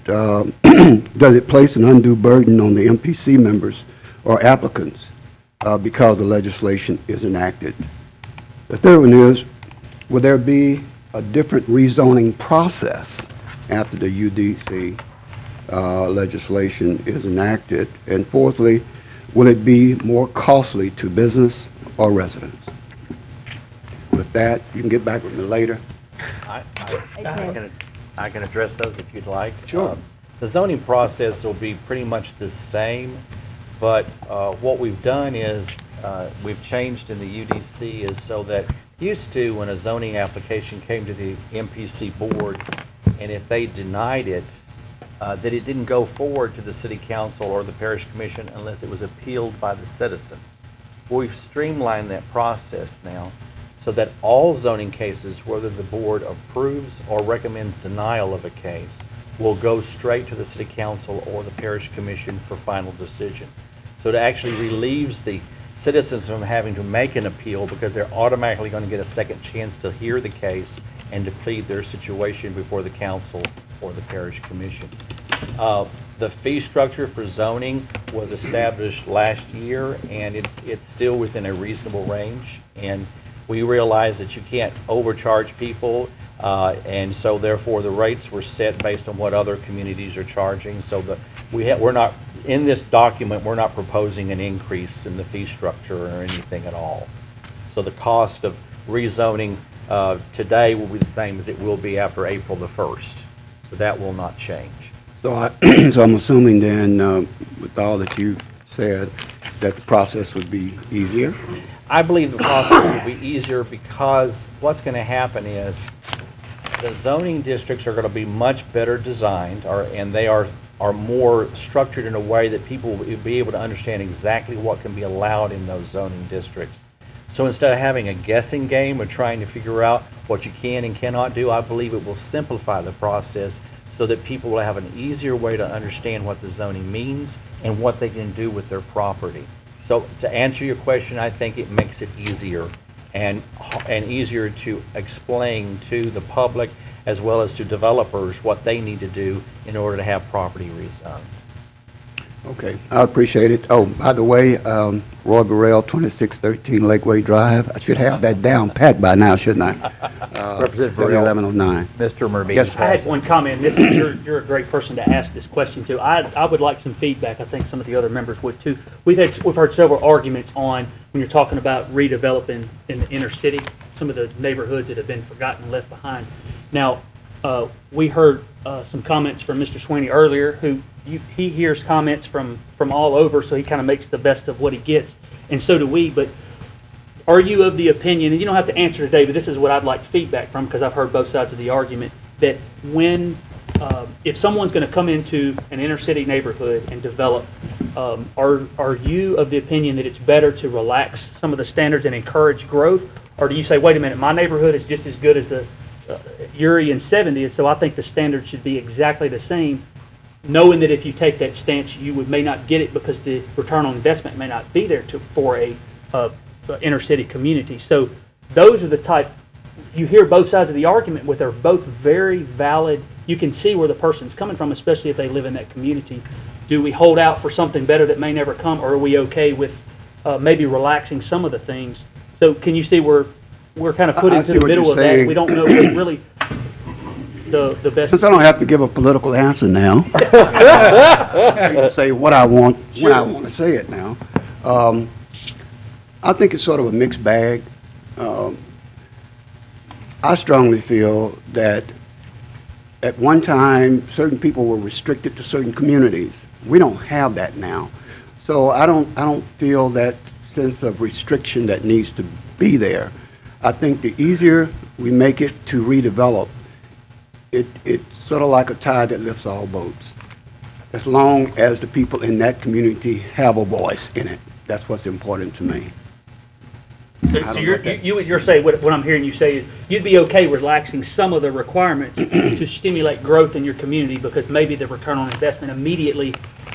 Speaker 17: place an undue burden on the MPC members or applicants because the legislation is enacted? The third one is, will there be a different rezoning process after the UDC legislation is enacted? And fourthly, will it be more costly to business or residents? With that, you can get back with me later.
Speaker 2: I can address those if you'd like.
Speaker 17: Sure.
Speaker 2: The zoning process will be pretty much the same, but what we've done is we've changed in the UDC is so that used to when a zoning application came to the MPC board, and if they denied it, that it didn't go forward to the city council or the parish commission unless it was appealed by the citizens. We've streamlined that process now, so that all zoning cases, whether the board approves or recommends denial of a case, will go straight to the city council or the parish commission for final decision. So it actually relieves the citizens from having to make an appeal because they're automatically going to get a second chance to hear the case and to plead their situation before the council or the parish commission. The fee structure for zoning was established last year, and it's still within a reasonable range. And we realize that you can't overcharge people, and so therefore the rates were set based on what other communities are charging. So we're not, in this document, we're not proposing an increase in the fee structure or anything at all. So the cost of rezoning today will be the same as it will be after April the 1st. So that will not change.
Speaker 17: So, so I'm assuming then, with all that you've said, that the process would be easier?
Speaker 2: I believe the process will be easier because what's going to happen is the zoning districts are going to be much better designed, and they are more structured in a way that people will be able to understand exactly what can be allowed in those zoning districts. So instead of having a guessing game of trying to figure out what you can and cannot do, I believe it will simplify the process so that people will have an easier way to understand what the zoning means and what they can do with their property. So to answer your question, I think it makes it easier and easier to explain to the public as well as to developers what they need to do in order to have property rezoned.
Speaker 17: Okay, I appreciate it. Oh, by the way, Roy Burrell, 2613 Lakeway Drive. I should have that down pat by now, shouldn't I?
Speaker 1: Representative Burrell.
Speaker 17: 1109.
Speaker 1: Mr. Murby.
Speaker 17: Yes,
Speaker 5: I had one comment. This is, you're a great person to ask this question to. I would like some feedback. I think some of the other members would too. We've heard several arguments on when you're talking about redeveloping in the inner city, some of the neighborhoods that have been forgotten, left behind. Now, we heard some comments from Mr. Sweeney earlier, who he hears comments from all over, so he kind of makes the best of what he gets, and so do we. But are you of the opinion, and you don't have to answer today, but this is what I'd like feedback from, because I've heard both sides of the argument, that when, if someone's going to come into an inner city neighborhood and develop, are you of the opinion that it's better to relax some of the standards and encourage growth, or do you say, wait a minute, my neighborhood is just as good as the Uri and 70, so I think the standards should be exactly the same, knowing that if you take that stance, you may not get it because the return on investment may not be there for a inner city community. So those are the type, you hear both sides of the argument, but they're both very valid. You can see where the person's coming from, especially if they live in that community. Do we hold out for something better that may never come, or are we okay with maybe relaxing some of the things? So can you see where we're kind of put into the middle of that? We don't know what really the best.
Speaker 17: Since I don't have to give a political answer now, I can say what I want when I want to say it now. I think it's sort of a mixed bag. I strongly feel that at one time, certain people were restricted to certain communities. We don't have that now. So I don't feel that sense of restriction that needs to be there. I think the easier we make it to redevelop, it's sort of like a tide that lifts all boats. As long as the people in that community have a voice in it, that's what's important to me.
Speaker 5: So you're saying, what I'm hearing you say is, you'd be okay relaxing some of the requirements to stimulate growth in your community, because maybe the return on investment immediately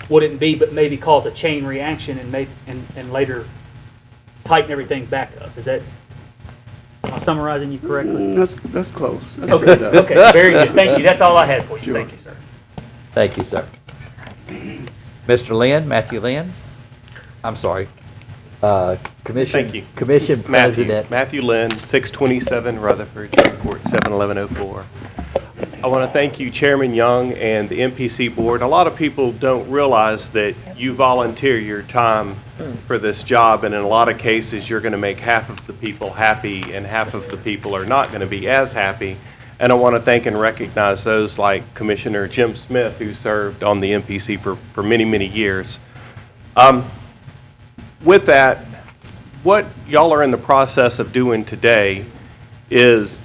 Speaker 5: wouldn't be, but maybe cause a chain reaction and later tighten everything back up. Is that, am I summarizing you correctly?
Speaker 17: That's close. That's
Speaker 5: Okay,
Speaker 17: good.
Speaker 5: okay, very good. Thank you. That's all I had for you.
Speaker 17: Sure.
Speaker 5: Thank you, sir.
Speaker 1: Thank you, sir. Mr. Lynn, Matthew Lynn? I'm sorry. Commission.
Speaker 18: Thank you.
Speaker 1: Commission President.
Speaker 18: Matthew Lynn, 627 Rutherford, Report 71104. I want to thank you, Chairman Young, and the MPC Board. A lot of people don't realize that you volunteer your time for this job, and in a lot of cases, you're going to make half of the people happy, and half of the people are not going to be as happy. And I want to thank and recognize those like Commissioner Jim Smith, who served on the MPC for many, many years. With that, what y'all are in the process of doing today is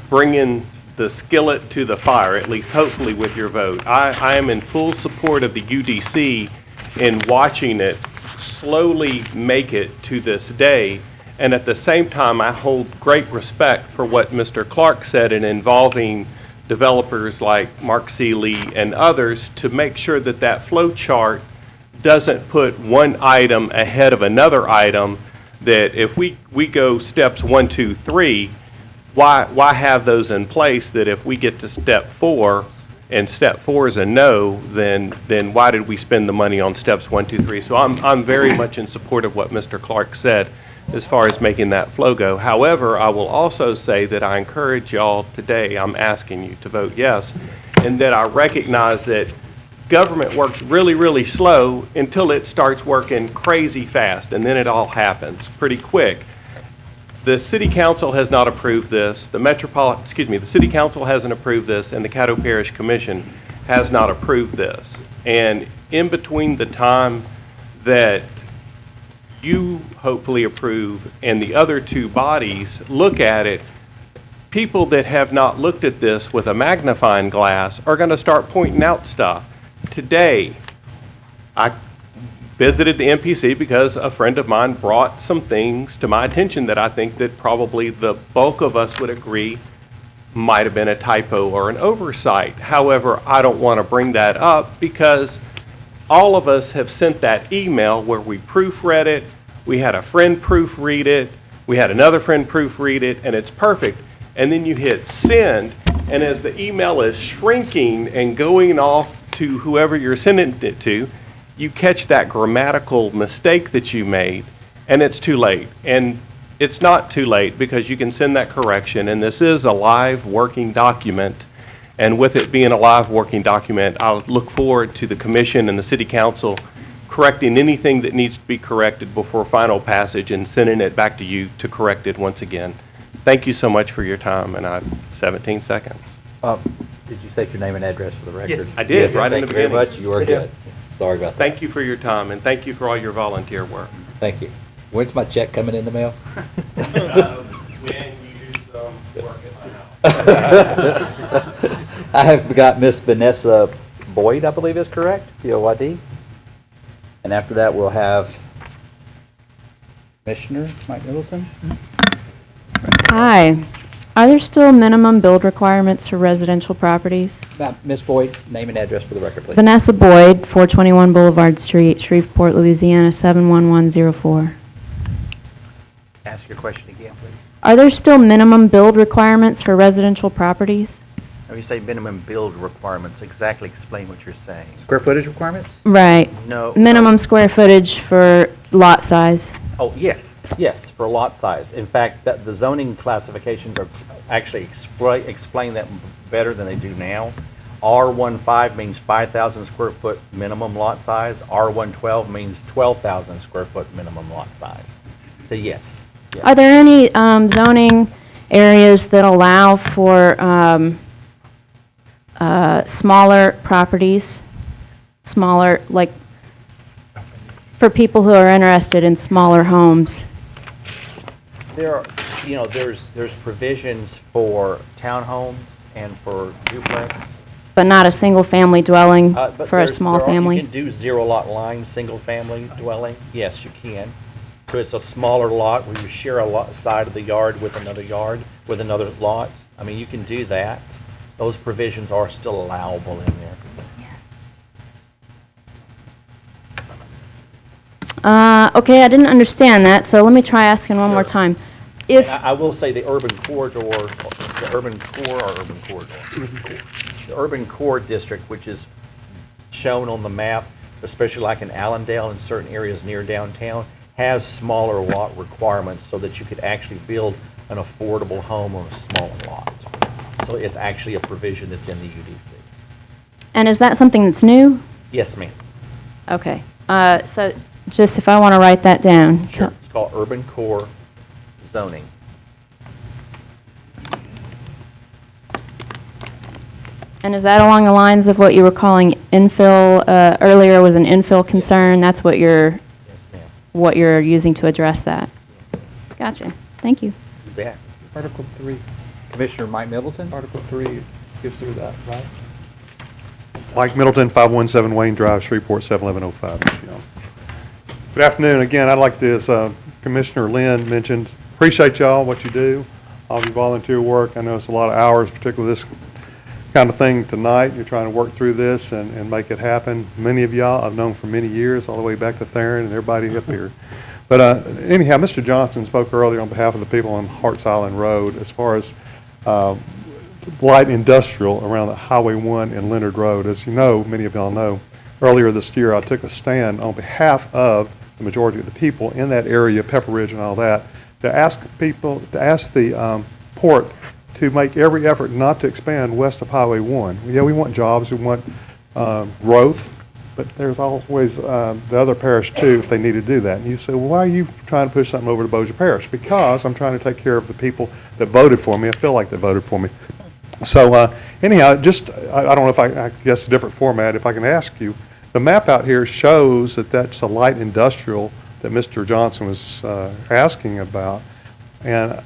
Speaker 18: bringing the skillet to the fire, at least hopefully with your vote. I am in full support of the UDC in watching it slowly make it to this day, And at the same time, I hold great respect for what Mr. Clark said in involving developers like Mark Seeley and others to make sure that that flow chart doesn't put one item ahead of another item, that if we go steps 1, 2, 3, why have those in place that if we get to step 4 and step 4 is a no, then why did we spend the money on steps 1, 2, 3? So I'm very much in support of what Mr. Clark said as far as making that flow go. However, I will also say that I encourage y'all today, I'm asking you to vote yes, and that I recognize that government works really, really slow until it starts working crazy fast, and then it all happens pretty quick. The city council has not approved this. The city council hasn't approved this, and the Caddo Parish Commission has not approved this. And in between the time that you hopefully approve and the other two bodies look at it, people that have not looked at this with a magnifying glass are going to start pointing out stuff. Today, I visited the MPC because a friend of mine brought some things to my attention that I think that probably the bulk of us would agree might have been a typo or an oversight. However, I don't want to bring that up because all of us have sent that email where we proofread it, we had a friend proofread it, we had another friend proofread it, and it's perfect. And then you hit send, and as the email is shrinking and going off to whoever you're sending it to, you catch that grammatical mistake that you made, and it's too late. And it's not too late because you can send that correction, and this is a live working document. And with it being a live working document, I'll look forward to the commission and the city council correcting anything that needs to be corrected before final passage and sending it back to you to correct it once again. Thank you so much for your time, and I have 17 seconds.
Speaker 1: Did you state your name and address for the record?
Speaker 18: Yes, I did, right in the beginning.
Speaker 1: Thank you very much. You are good. Sorry about that.
Speaker 18: Thank you for your time, and thank you for all your volunteer work.
Speaker 1: Thank you. When's my check coming in the mail?
Speaker 18: When you do some work at my house.
Speaker 1: I have got Miss Vanessa Boyd, I believe is correct, B-O-Y-D. And after that, we'll have Commissioner Mike Middleton.
Speaker 19: Hi. Are there still minimum build requirements for residential properties?
Speaker 1: Ms. Boyd, name and address for the record, please.
Speaker 19: Vanessa Boyd, 421 Boulevard Street, Shreveport, Louisiana, 71104.
Speaker 1: Ask your question again, please.
Speaker 19: Are there still minimum build requirements for residential properties?
Speaker 2: When you say minimum build requirements, exactly explain what you're saying.
Speaker 1: Square footage requirements?
Speaker 19: Right.
Speaker 2: No.
Speaker 19: Minimum square footage for lot size.
Speaker 2: Oh, yes. Yes, for lot size. In fact, the zoning classifications are actually explain that better than they do now. R15 means 5,000 square foot minimum lot size. R112 means 12,000 square foot minimum lot size. So yes. Yes.
Speaker 19: Are there any zoning areas that allow for smaller properties? Smaller, like, for people who are interested in smaller homes?
Speaker 2: There are, there's provisions for townhomes and for duplex.
Speaker 19: But not a single-family dwelling
Speaker 2: But
Speaker 19: for a small family?
Speaker 2: You can do zero lot line, single family dwelling. Yes, you can. So it's a smaller lot where you share a side of the yard with another lot. I mean, you can do that. Those provisions are still allowable in there.
Speaker 19: Okay, I didn't understand that, so let me try asking one more time.
Speaker 2: And I will say the urban core district, which is shown on the map, especially like in Allendale and certain areas near downtown, has smaller lot requirements so that you could actually build an affordable home on a smaller lot. So it's actually a provision that's in the UDC.
Speaker 19: And is that something that's new?
Speaker 2: Yes, ma'am.
Speaker 19: Okay, so just if I want to write that down.
Speaker 2: Sure. It's called urban core zoning.
Speaker 19: And is that along the lines of what you were calling infill, earlier was an infill concern? That's what you're, what you're using to address that? Gotcha. Thank you.
Speaker 2: You bet.
Speaker 1: Article 3. Commissioner Mike Middleton.
Speaker 20: Article 3 gives through that, right? Mike Middleton, 517 Wayne Drive, Shreveport, 71105. Good afternoon. Again, I'd like to Commissioner Lynn mentioned, appreciate y'all, what you do, all your volunteer work. I know it's a lot of hours, particularly this kind of thing tonight. You're trying to work through this and make it happen. Many of y'all I've known for many years, all the way back to Theron and everybody up here. But anyhow, Mr. Johnson spoke earlier on behalf of the people on Harts Island Road as far as light industrial around the Highway 1 and Leonard Road. As you know, many of y'all know, earlier this year I took a stand on behalf of the majority of the people in that area, Pepper Ridge and all that, to ask the port to make every effort not to expand west of Highway 1. Yeah, we want jobs, we want growth, but there's always the other parish too if they need to do that. And you say, well, why are you trying to push something over to Bossier Parish? Because I'm trying to take care of the people that voted for me. I feel like they voted for me. So anyhow, just, I don't know if I guess a different format, if I can ask you, the map out here shows that that's a light industrial that Mr. Johnson was asking about. And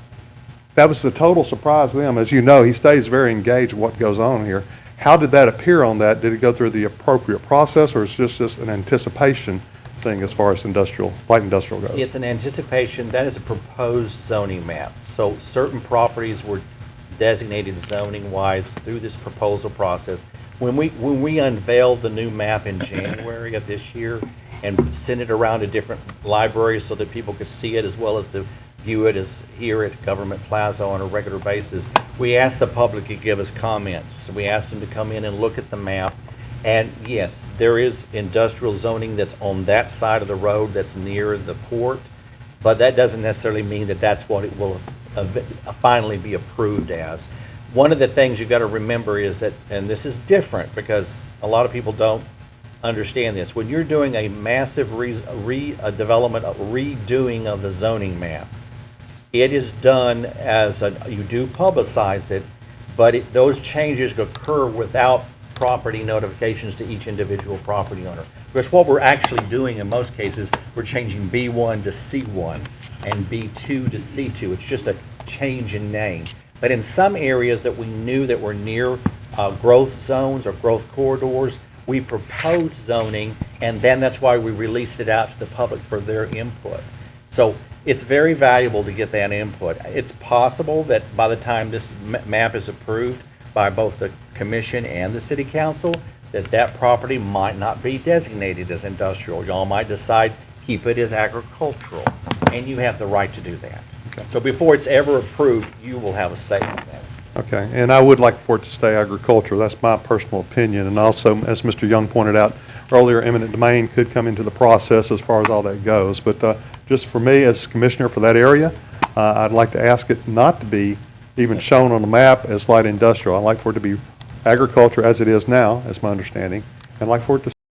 Speaker 20: that was a total surprise to them. As you know, he stays very engaged with what goes on here. How did that appear on that? Did it go through the appropriate process, or is it just an anticipation thing as far as light industrial goes?
Speaker 2: It's an anticipation. That is a proposed zoning map. So certain properties were designated zoning-wise through this proposal process. When we unveiled the new map in January of this year and sent it around to different libraries so that people could see it as well as to view it as here at Government Plaza on a regular basis, we asked the public to give us comments. We asked them to come in and look at the map. And yes, there is industrial zoning that's on that side of the road that's near the port, but that doesn't necessarily mean that that's what it will finally be approved as. One of the things you've got to remember is that, and this is different because a lot of people don't understand this, when you're doing a massive redevelopment, redoing of the zoning map, it is done as you do publicize it, but those changes occur without property notifications to each individual property owner. Because what we're actually doing in most cases, we're changing B1 to C1 and B2 to C2. It's just a change in name. But in some areas that we knew that were near growth zones or growth corridors, we proposed zoning, and then that's why we released it out to the public for their input. So it's very valuable to get that input. It's possible that by the time this map is approved by both the commission and the city council, that property might not be designated as industrial. Y'all might decide keep it as agricultural, and you have the right to do that. Okay. So before it's ever approved, you will have a say on that.
Speaker 20: Okay, and I would like for it to stay agricultural. That's my personal opinion. And also, as Mr. Young pointed out earlier, eminent domain could come into the process as far as all that goes. But just for me as commissioner for that area, I'd like to ask it not to be even shown on the map as light industrial. I'd like for it to be agriculture as it is now, as my understanding. I'd like for it to